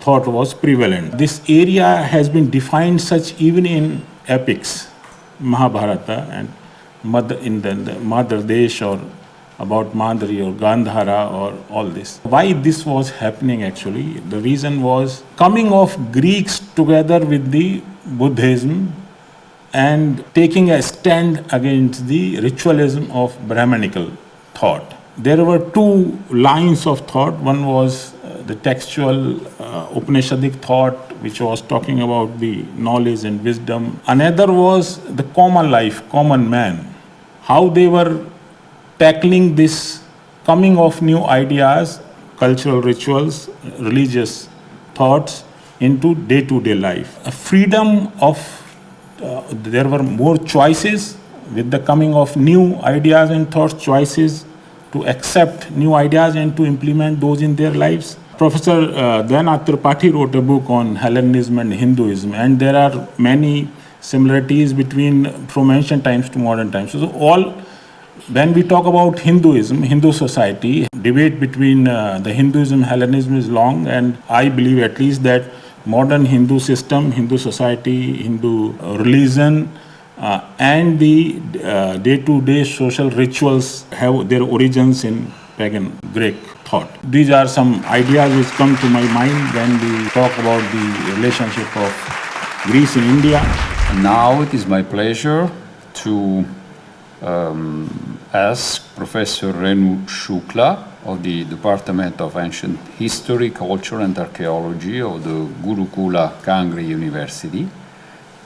thought was prevalent. This area has been defined such even in epics, Mahabharata and in the Madhya Desha, or about Madri or Gandhara or all this. Why this was happening actually? The reason was coming of Greeks together with the Buddhism and taking a stand against the ritualism of Brahmanical thought. There were two lines of thought. One was the textual Upanishadic thought, which was talking about the knowledge and wisdom. Another was the common life, common man, how they were tackling this coming of new ideas, cultural rituals, religious thoughts into day-to-day life. A freedom of, there were more choices with the coming of new ideas and thoughts, choices to accept new ideas and to implement those in their lives. Professor Dayanand Tripathi wrote a book on Hellenism and Hinduism, and there are many similarities between from ancient times to modern times. So all, when we talk about Hinduism, Hindu society, debate between the Hinduism, Hellenism is long, and I believe at least that modern Hindu system, Hindu society, Hindu religion, and the day-to-day social rituals have their origins in pagan Greek thought. These are some ideas which come to my mind when we talk about the relationship of Greece and India. Now it is my pleasure to ask Professor Renu Shukla of the Department of Ancient History, Culture and Archaeology of the Gurukula Kangri University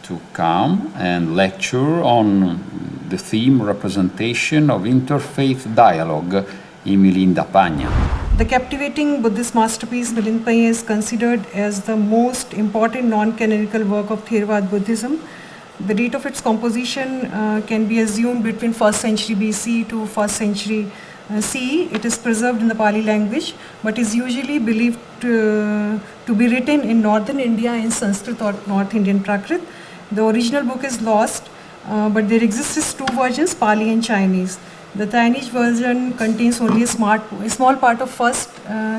to come and lecture on the theme representation of interfaith dialogue in Milinda Pagna. The captivating Buddhist masterpiece Milinda Pagna is considered as the most important non-canonical work of Theravada Buddhism. The date of its composition can be assumed between 1st century BC to 1st century CE. It is preserved in the Pali language, but is usually believed to be written in northern India in Sanskrit or North Indian Prakrit. The original book is lost, but there exists two versions, Pali and Chinese. The Chinese version contains only a small part of first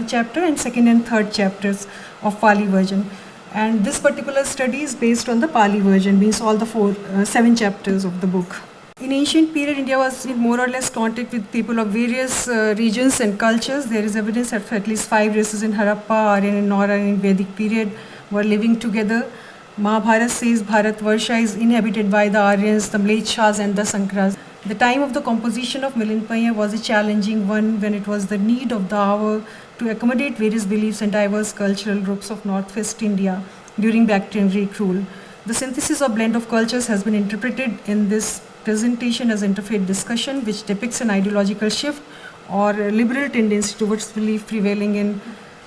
chapter and second and third chapters of Pali version. And this particular study is based on the Pali version, means all the 7 chapters of the book. In ancient period, India was in more or less contact with people of various regions and cultures. There is evidence that at least 5 races in Harappa, Aryan and non-Aryan Vedic period were living together. Mahabharata says Bharatvarsha is inhabited by the Aryans, the Mlechas and the Sankras. The time of the composition of Milinda Pagna was a challenging one when it was the need of the hour to accommodate various beliefs and diverse cultural groups of Northwest India during Bactrian Greek rule. The synthesis or blend of cultures has been interpreted in this presentation as interfaith discussion, which depicts an ideological shift or a liberal tendency towards belief prevailing in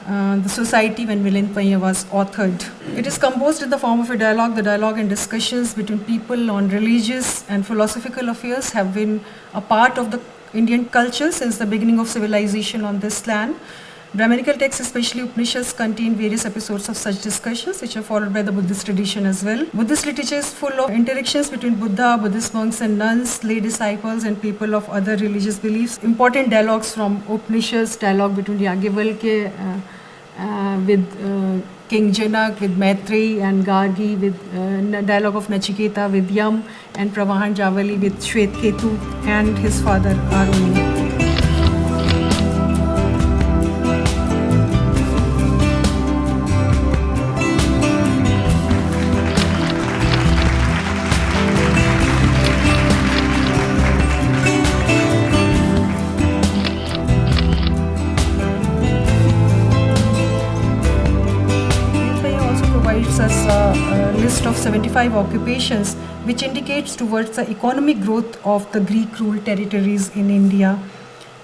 the society when Milinda Pagna was authored. It is composed in the form of a dialogue. The dialogue and discussions between people on religious and philosophical affairs have been a part of the Indian culture since the beginning of civilization on this land. Brahmanical texts, especially Upanishads, contain various episodes of such discussions, which are followed by the Buddhist tradition as well. Buddhist literature is full of interactions between Buddha, Buddhist monks and nuns, lay disciples and people of other religious beliefs. Important dialogues from Upanishads, dialogue between Yagyavalkya with King Janak, with Maitreyi and Gargi, with dialogue of Nachiketa with Yam, and Pravahan Javali with Shvetketu and his father Aruni. Of 75 occupations, which indicates towards the economic growth of the Greek ruled territories in India.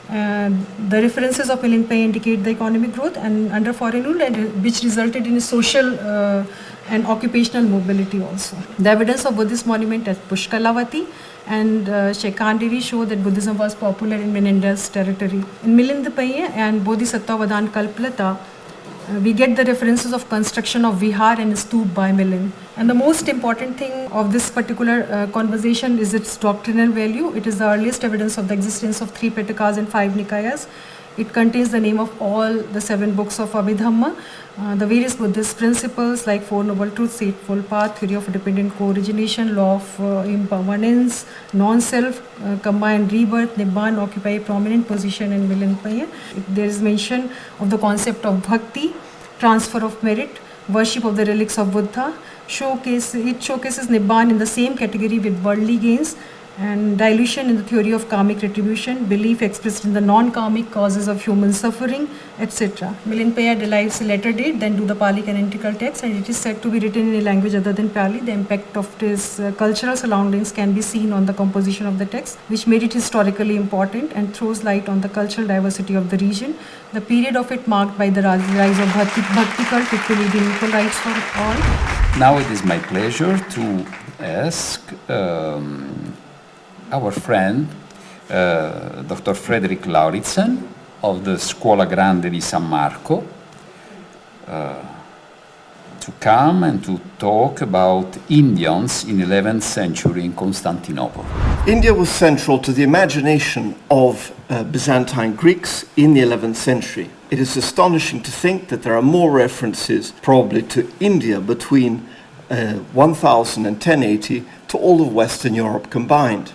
The references of Milinda Pagna indicate the economic growth and under foreign rule, which resulted in a social and occupational mobility also. The evidence of Buddhist monument at Pushkalavati and Shekandiri show that Buddhism was popular in Menander's territory. In Milindapaya and Bodhisattva Kalplata, we get the references of construction of vihar and stup by Milan. And the most important thing of this particular conversation is its doctrinal value. It is the earliest evidence of the existence of 3 Pitakas and 5 Nikayas. It contains the name of all the 7 books of Abhidhamma, the various Buddhist principles like Four Noble Truths, Eightfold Path, Theory of Dependent Co-origination, Law of Impermanence, Non-Self, Combined Rebirth, Nibbana occupy a prominent position in Milanpaya. There is mention of the concept of bhakti, transfer of merit, worship of the relics of Buddha. It showcases Nibbana in the same category with worldly gains, and dilution in the theory of karmic retribution, belief expressed in the non-karmic causes of human suffering, etc. Milanpaya derives a later date than do the Pali canonical text, and it is said to be written in a language other than Pali. The impact of its cultural surroundings can be seen on the composition of the text, which made it historically important and throws light on the cultural diversity of the region. The period of it marked by the rise of Bhakti cult, which believed in equal rights for all. Now it is my pleasure to ask our friend, Dr. Frederick Lauritsen of the Scuola Grande di San Marco, to come and to talk about Indians in 11th century in Constantinople. India was central to the imagination of Byzantine Greeks in the 11th century. It is astonishing to think that there are more references probably to India between 1000 and 1080 to all of Western Europe combined.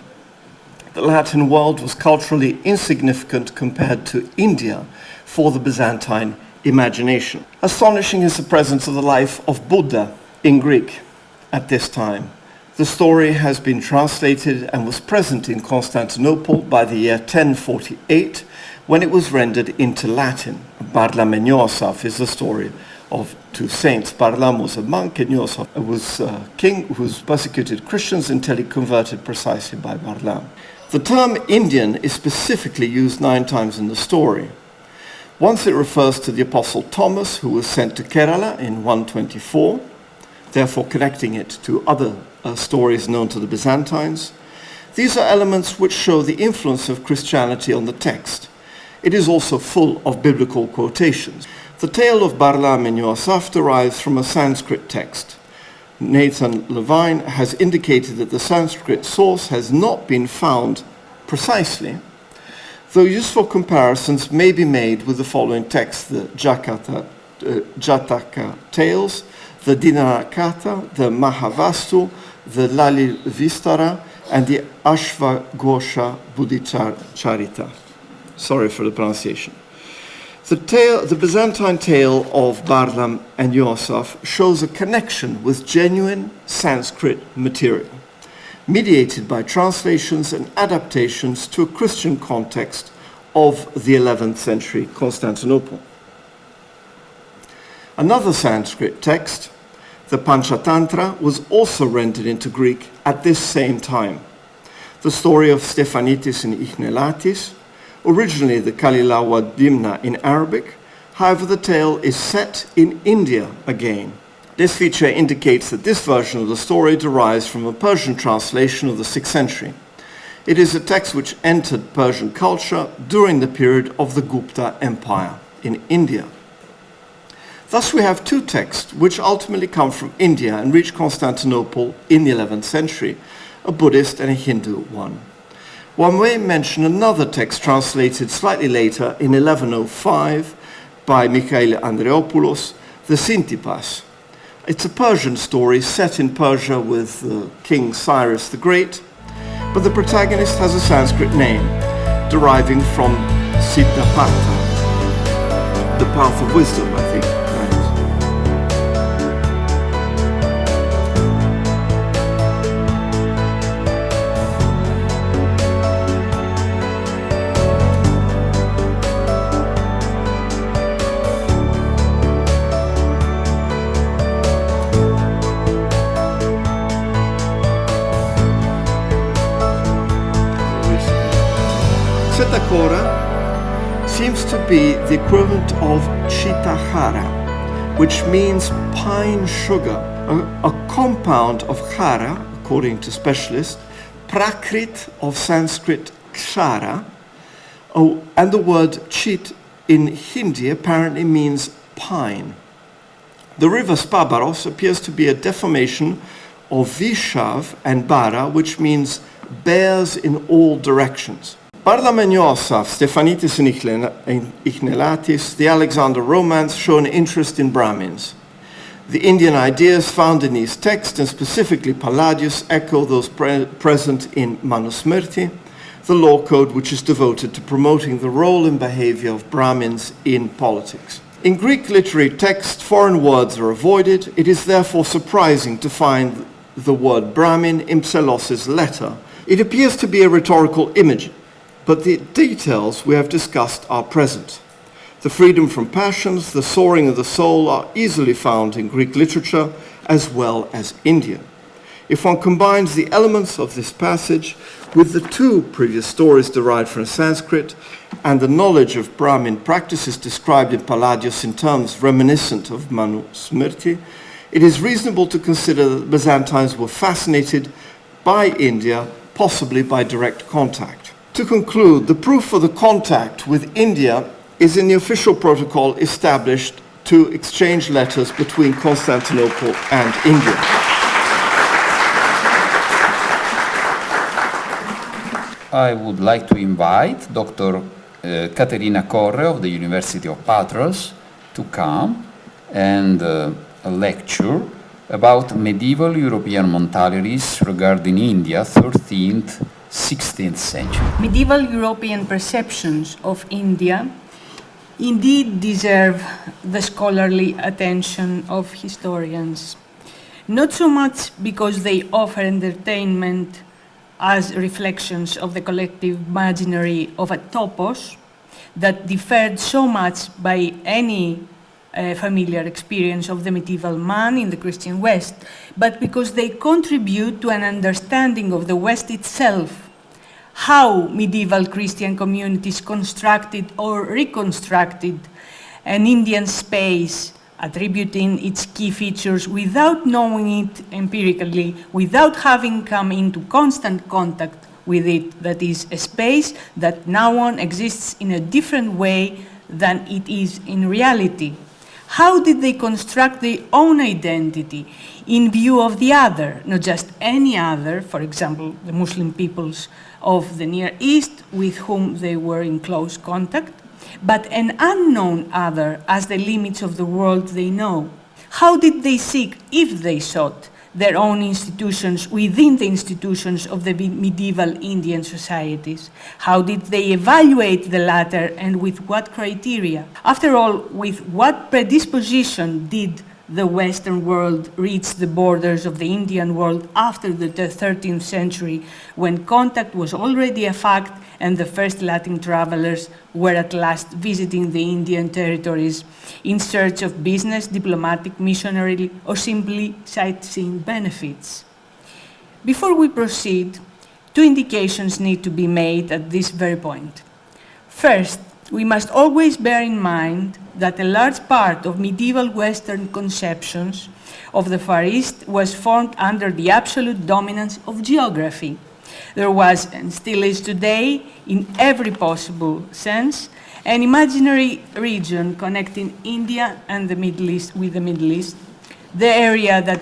The Latin world was culturally insignificant compared to India for the Byzantine imagination. Astonishing is the presence of the life of Buddha in Greek at this time. The story has been translated and was present in Constantinople by the year 1048 when it was rendered into Latin. Barlaam and Yosaf is the story of 2 saints. Barlaam was a monk and Yosaf was a king who persecuted Christians until he converted precisely by Barlaam. The term Indian is specifically used 9 times in the story. Once it refers to the Apostle Thomas, who was sent to Kerala in 124, therefore connecting it to other stories known to the Byzantines. These are elements which show the influence of Christianity on the text. It is also full of biblical quotations. The tale of Barlaam and Yosaf derives from a Sanskrit text. Nathan Levine has indicated that the Sanskrit source has not been found precisely, though useful comparisons may be made with the following texts: the Jataka tales, the Dinarakata, the Mahavastu, the Lalil Vistara, and the Ashvaghosha Buddhicharita. Sorry for the pronunciation. The Byzantine tale of Barlaam and Yosaf shows a connection with genuine Sanskrit material, mediated by translations and adaptations to a Christian context of the 11th century Constantinople. Another Sanskrit text, the Panchatantra, was also rendered into Greek at this same time. The story of Stephanitis and Ichnelatis, originally the Kalilawa Dimna in Arabic, however the tale is set in India again. This feature indicates that this version of the story derives from a Persian translation of the 6th century. It is a text which entered Persian culture during the period of the Gupta Empire in India. Thus we have 2 texts which ultimately come from India and reach Constantinople in the 11th century, a Buddhist and a Hindu one. One may mention another text translated slightly later in 1105 by Mikhail Andreopoulos, the Syntipas. It's a Persian story set in Persia with King Cyrus the Great, but the protagonist has a Sanskrit name, deriving from Siddhartha, the path of wisdom, I think. Chitakora seems to be the equivalent of Chitahara, which means pine sugar a compound of khara, according to specialists, prakrit of Sanskrit kshara, and the word chit in Hindi apparently means pine. The river Spabaros appears to be a deformation of Vishav and Bara, which means bears in all directions. Parthameniosav, Stephanitis and Ichnelatis, the Alexander Romance show an interest in Brahmins. The Indian ideas found in these texts, and specifically Palladius, echo those present in Manusmriti, the law code which is devoted to promoting the role and behavior of Brahmins in politics. In Greek literary texts, foreign words are avoided. It is therefore surprising to find the word Brahmin in Psellos' letter. It appears to be a rhetorical image, but the details we have discussed are present. The freedom from passions, the soaring of the soul are easily found in Greek literature as well as Indian. If one combines the elements of this passage with the two previous stories derived from Sanskrit and the knowledge of Brahmin practices described in Palladius in terms reminiscent of Manusmriti, it is reasonable to consider that the Byzantines were fascinated by India, possibly by direct contact. To conclude, the proof for the contact with India is in the official protocol established to exchange letters between Constantinople and India. I would like to invite Dr. Caterina Corre of the University of Patras to come and lecture about medieval European mentalities regarding India, 13th, 16th century. Medieval European perceptions of India indeed deserve the scholarly attention of historians, not so much because they offer entertainment as reflections of the collective imaginary of a topos that differed so much by any familiar experience of the medieval man in the Christian West, but because they contribute to an understanding of the West itself, how medieval Christian communities constructed or reconstructed an Indian space, attributing its key features without knowing it empirically, without having come into constant contact with it. That is, a space that now on exists in a different way than it is in reality. How did they construct their own identity in view of the other, not just any other, for example, the Muslim peoples of the Near East with whom they were in close contact, but an unknown other as the limits of the world they know? How did they seek, if they sought, their own institutions within the institutions of the medieval Indian societies? How did they evaluate the latter, and with what criteria? After all, with what predisposition did the Western world reach the borders of the Indian world after the 13th century, when contact was already a fact and the first Latin travelers were at last visiting the Indian territories in search of business, diplomatic, missionary, or simply sightseeing benefits? Before we proceed, two indications need to be made at this very point. First, we must always bear in mind that a large part of medieval Western conceptions of the Far East was formed under the absolute dominance of geography. There was, and still is today, in every possible sense, an imaginary region connecting India and the Middle East with the Middle East, the area that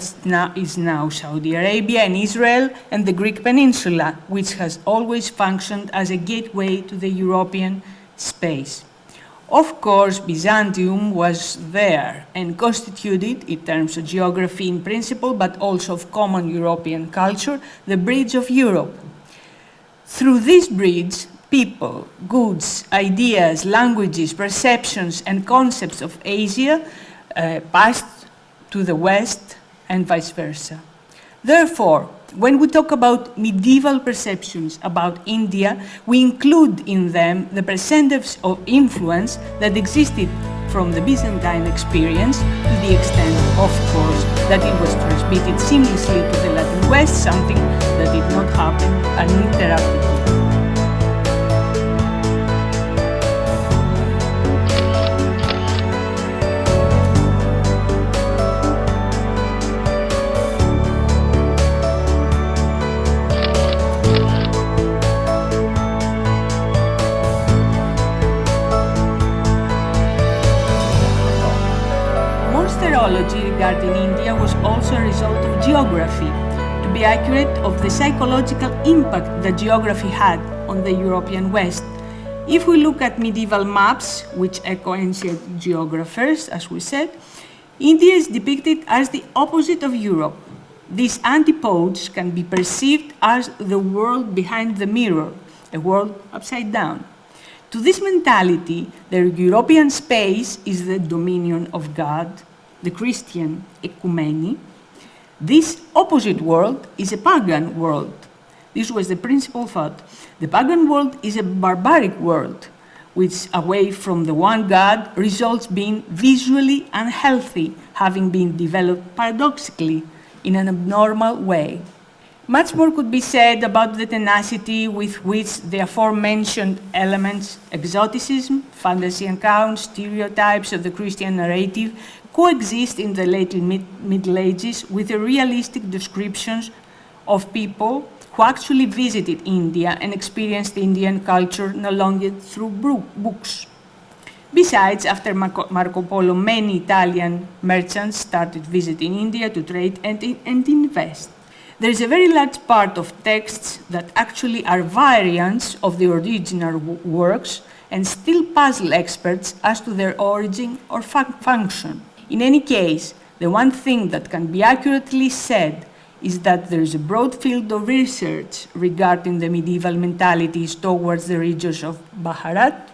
is now Saudi Arabia and Israel, and the Greek peninsula, which has always functioned as a gateway to the European space. Of course, Byzantium was there and constituted, in terms of geography in principle, but also of common European culture, the bridge of Europe. Through this bridge, people, goods, ideas, languages, perceptions, and concepts of Asia passed to the West and vice versa. Therefore, when we talk about medieval perceptions about India, we include in them the percentages of influence that existed from the Byzantine experience, to the extent, of course, that it was transmitted seamlessly to the Latin West, something that did not happen uninterruptedly. methodology regarding India was also a result of geography, to be accurate, of the psychological impact that geography had on the European West. If we look at medieval maps, which echo ancient geographers, as we said, India is depicted as the opposite of Europe. These antipodes can be perceived as the world behind the mirror, a world upside down. To this mentality, the European space is the dominion of God, the Christian ecumeny. This opposite world is a pagan world. This was the principal thought. The pagan world is a barbaric world, which, away from the one God, results being visually unhealthy, having been developed paradoxically in an abnormal way. Much more could be said about the tenacity with which the aforementioned elements, exoticism, fantasy accounts, stereotypes of the Christian narrative, coexist in the late Middle Ages with the realistic descriptions of people who actually visited India and experienced Indian culture no longer through books. Besides, after Marco Polo, many Italian merchants started visiting India to trade and invest. There is a very large part of texts that actually are variants of the original works and still puzzle experts as to their origin or function. In any case, the one thing that can be accurately said is that there is a broad field of research regarding the medieval mentalities towards the regions of Bharat,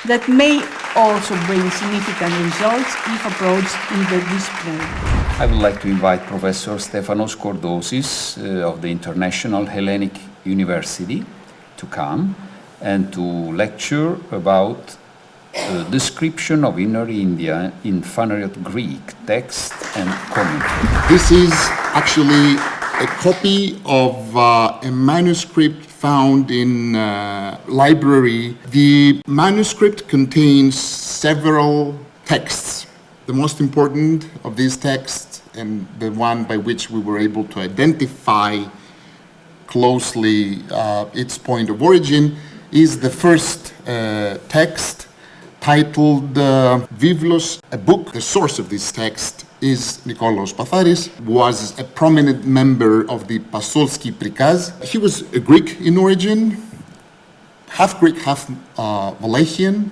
that may also bring significant results if approached interdisciplinarily. I would like to invite Professor Stefanos Kordosis of the International Hellenic University to come and to lecture about a description of Inner India in Phaneroid Greek text and commentary. This is actually a copy of a manuscript found in library. The manuscript contains several texts. The most important of these texts, and the one by which we were able to identify closely its point of origin, is the first text titled Vivlos, a book. The source of this text is Nikolaos Patharis, was a prominent member of the Pasolski Prikaz. He was a Greek in origin, half Greek, half Wallachian,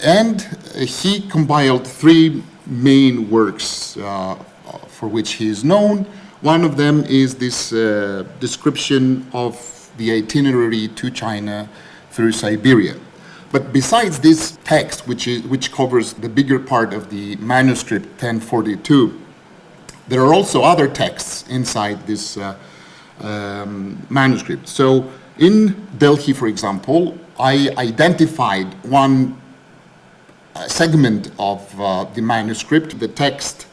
and he compiled three main works for which he is known. One of them is this description of the itinerary to China through Siberia. But besides this text, which covers the bigger part of the manuscript 1042, there are also other texts inside this manuscript. So in Delhi, for example, I identified one segment of the manuscript. The text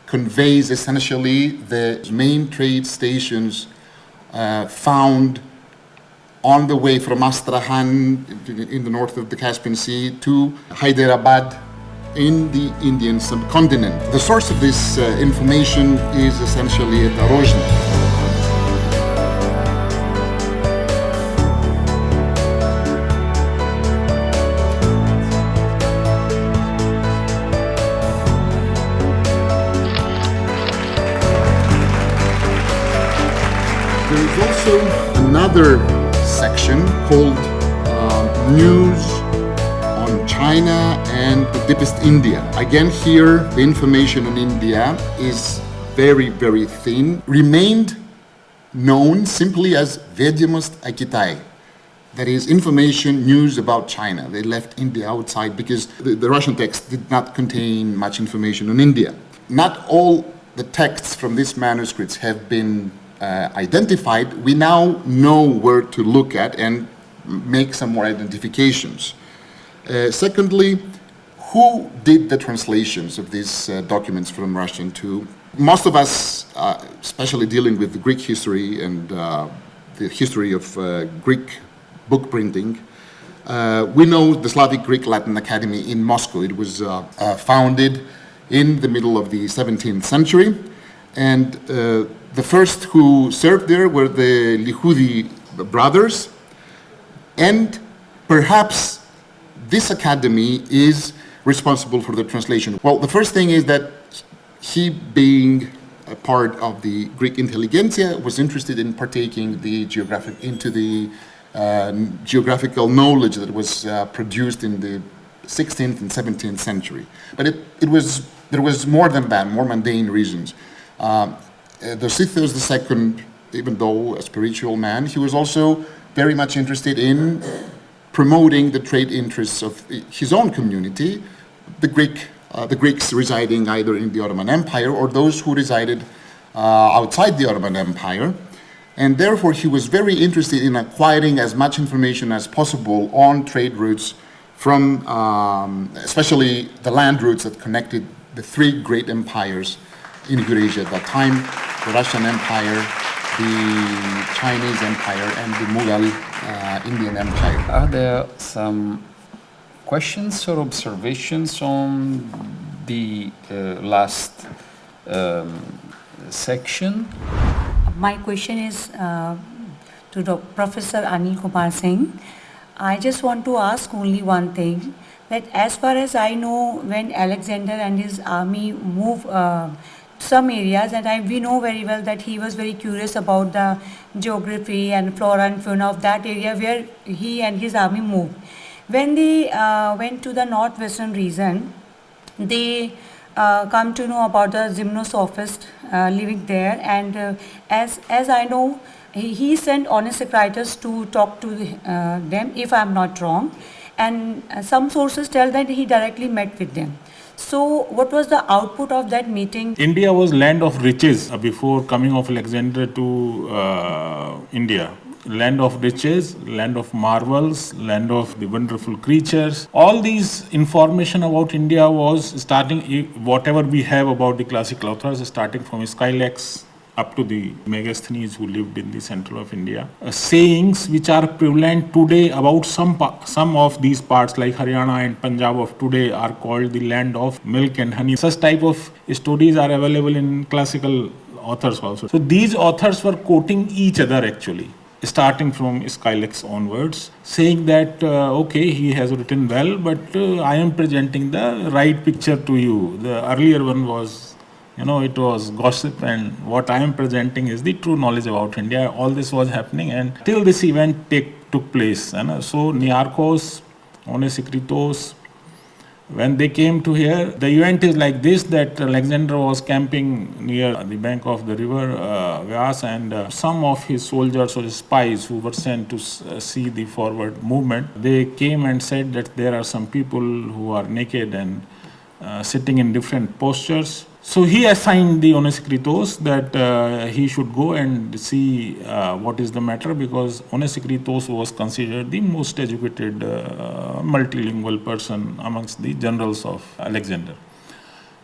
conveys essentially the main trade stations found on the way from Astrakhan in the north of the Caspian Sea to Hyderabad in the Indian subcontinent. The source of this information is essentially at Rojnik. There is also another section called News on China and the deepest India. Again, here the information on India is very, very thin. Remained known simply as Vedyamast Akitai. That is information, news about China. They left India outside because the Russian text did not contain much information on India. Not all the texts from these manuscripts have been identified. We now know where to look at and make some more identifications. Secondly, who did the translations of these documents from Russian to? Most of us, especially dealing with the Greek history and the history of Greek book printing, we know the Slavic Greek Latin Academy in Moscow. It was founded in the middle of the 17th century, and the first who served there were the Lihoudi brothers, and perhaps this academy is responsible for the translation? Well, the first thing is that he, being a part of the Greek intelligentsia, was interested in partaking into the geographical knowledge that was produced in the 16th and 17th century. But there was more than that, more mundane reasons. Dositheus II, even though a spiritual man, he was also very much interested in promoting the trade interests of his own community, the Greeks residing either in the Ottoman Empire or those who resided outside the Ottoman Empire. And therefore, he was very interested in acquiring as much information as possible on trade routes from, especially the land routes that connected the three great empires in Eurasia at that time, the Russian Empire, the Chinese Empire, and the Mughal Indian Empire. Are there some questions or observations on the last section? My question is to Professor Anil Kumar Singh. I just want to ask only one thing, that as far as I know, when Alexander and his army moved some areas, and we know very well that he was very curious about the geography and flora and fauna of that area where he and his army moved. When they went to the northwestern region, they come to know about the gymnosophist living there, and as I know, he sent honest secretars to talk to them, if I am not wrong, and some sources tell that he directly met with them. So what was the output of that meeting? India was land of riches before coming of Alexander to India. Land of riches, land of marvels, land of the wonderful creatures. All these information about India was starting, whatever we have about the classical authors, starting from Scylax up to the Megasthenes who lived in the center of India. Sayings which are prevalent today about some of these parts like Haryana and Punjab of today are called the land of milk and honey. Such type of stories are available in classical authors also. So these authors were quoting each other actually, starting from Scylax onwards, saying that, okay, he has written well, but I am presenting the right picture to you. The earlier one was, it was gossip, and what I am presenting is the true knowledge about India. All this was happening, and till this event took place. So Niarchos, Onesicritos, when they came to here, the event is like this, that Alexander was camping near the bank of the river Vyas, and some of his soldiers or spies who were sent to see the forward movement, they came and said that there are some people who are naked and sitting in different postures. So he assigned the Onesicritos that he should go and see what is the matter, because Onesicritos was considered the most educated multilingual person amongst the generals of Alexander.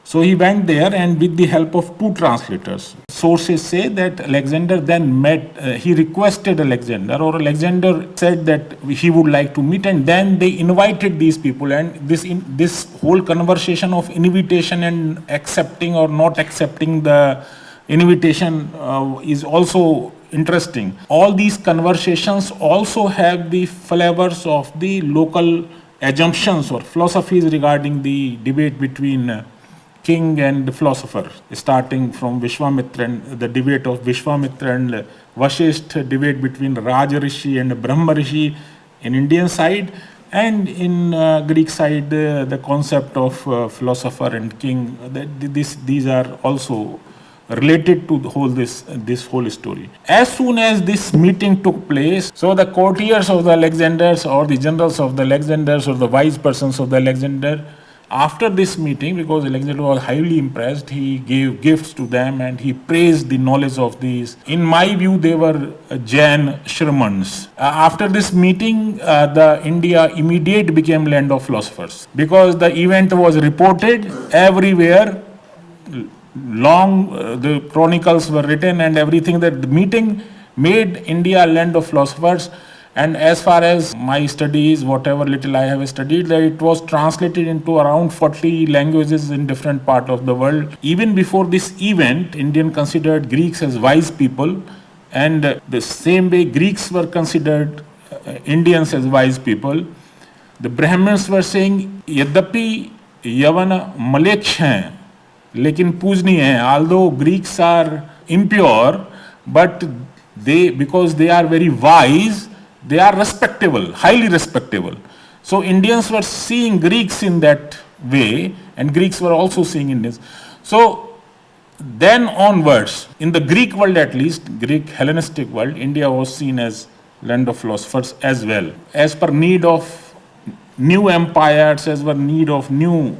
So he went there, and with the help of two translators. Sources say that Alexander then he requested Alexander, or Alexander said that he would like to meet, and then they invited these people, and this whole conversation of invitation and accepting or not accepting the invitation is also interesting. All these conversations also have the flavors of the local assumptions or philosophies regarding the debate between king and philosopher, starting from Vishwamitra and the debate of Vishwamitra and Vasishtha, debate between Raja Rishi and Brahma Rishi in Indian side, and in Greek side the concept of philosopher and king. These are also related to this whole story. As soon as this meeting took place, so the courtiers of the Alexanders, or the generals of the Alexanders, or the wise persons of the Alexander, after this meeting, because Alexander was highly impressed, he gave gifts to them and he praised the knowledge of these. In my view, they were Jain Shramans. After this meeting, the India immediate became land of philosophers, because the event was reported everywhere. The chronicles were written and everything, that the meeting made India a land of philosophers. And as far as my studies, whatever little I have studied, that it was translated into around 40 languages in different parts of the world. Even before this event, Indian considered Greeks as wise people, and the same way Greeks were considered Indians as wise people. The Brahmins were saying, Yadapi यवन मलेच्छ हैं लेकिन पूजनीय हैं. Although Greeks are impure, but because they are very wise, they are respectable, highly respectable. So Indians were seeing Greeks in that way, and Greeks were also seeing Indians. So then onwards, in the Greek world at least, Greek Hellenistic world, India was seen as land of philosophers as well. As per need of new empires, as per need of new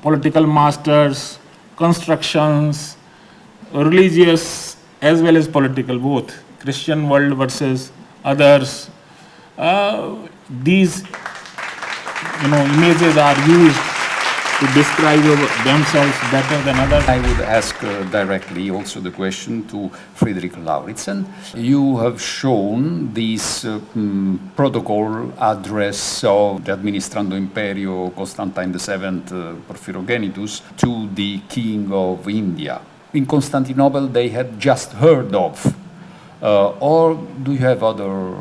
political masters, constructions, religious as well as political, both Christian world versus others. These images are used to describe themselves better than others. I would ask directly also the question to Friedrich Lauritsen. You have shown this protocol address of the Administrando Imperio Constantine VII Porphyrogenitus to the King of India. In Constantinople they had just heard of, or do you have other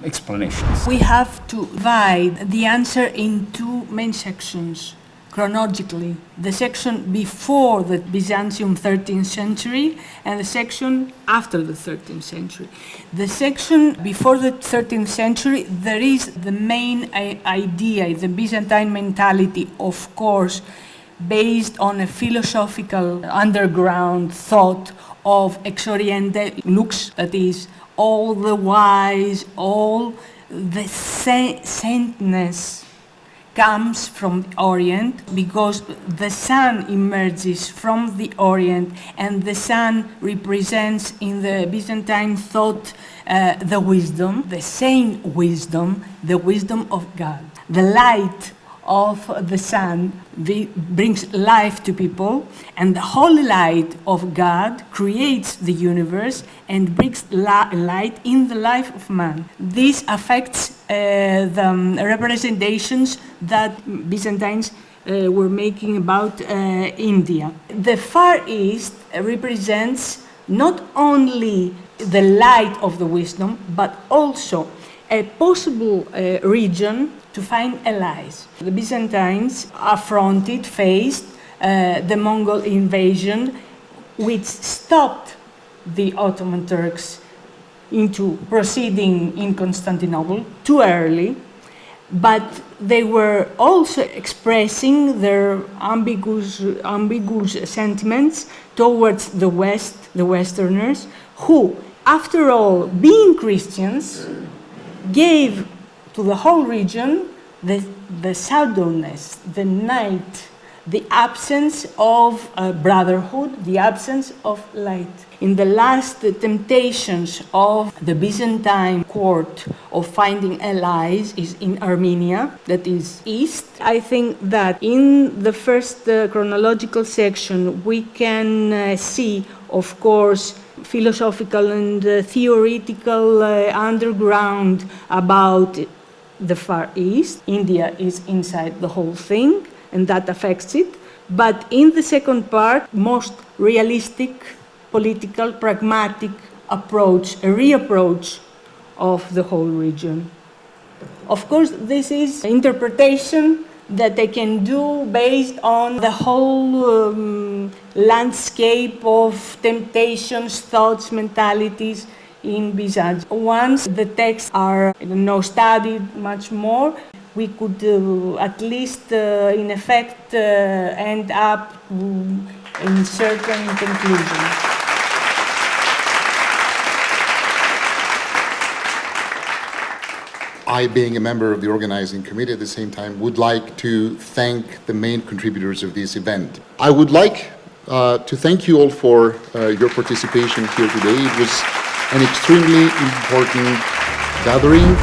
explanations? We have to divide the answer in two main sections. Chronologically, the section before the Byzantium 13th century and the section after the 13th century. The section before the 13th century, there is the main idea, the Byzantine mentality, of course, based on a philosophical underground thought of ex oriente lux, that is, all the wise, all the saintness comes from the Orient, because the sun emerges from the Orient, and the sun represents in the Byzantine thought the wisdom, the same wisdom, the wisdom of God. The light of the sun brings life to people, and the holy light of God creates the universe and brings light in the life of man. This affects the representations that Byzantines were making about India. The Far East represents not only the light of the wisdom, but also a possible region to find allies. The Byzantines faced the Mongol invasion, which stopped the Ottoman Turks into proceeding in Constantinople too early, but they were also expressing their ambiguous sentiments towards the West, the Westerners, who, after all, being Christians, gave to the whole region the shadowness, the night, the absence of brotherhood, the absence of light. In the last temptations of the Byzantine court of finding allies is in Armenia, that is east. I think that in the first chronological section we can see, of course, philosophical and theoretical underground about the Far East. India is inside the whole thing, and that affects it. But in the second part, most realistic, political, pragmatic approach, a reapproach of the whole region. Of course, this is interpretation that they can do based on the whole landscape of temptations, thoughts, mentalities in Byzantium. Once the texts are studied much more, we could at least in effect end up in certain conclusions. I, being a member of the organizing committee at the same time, would like to thank the main contributors of this event. I would like to thank you all for your participation here today. It was an extremely important gathering.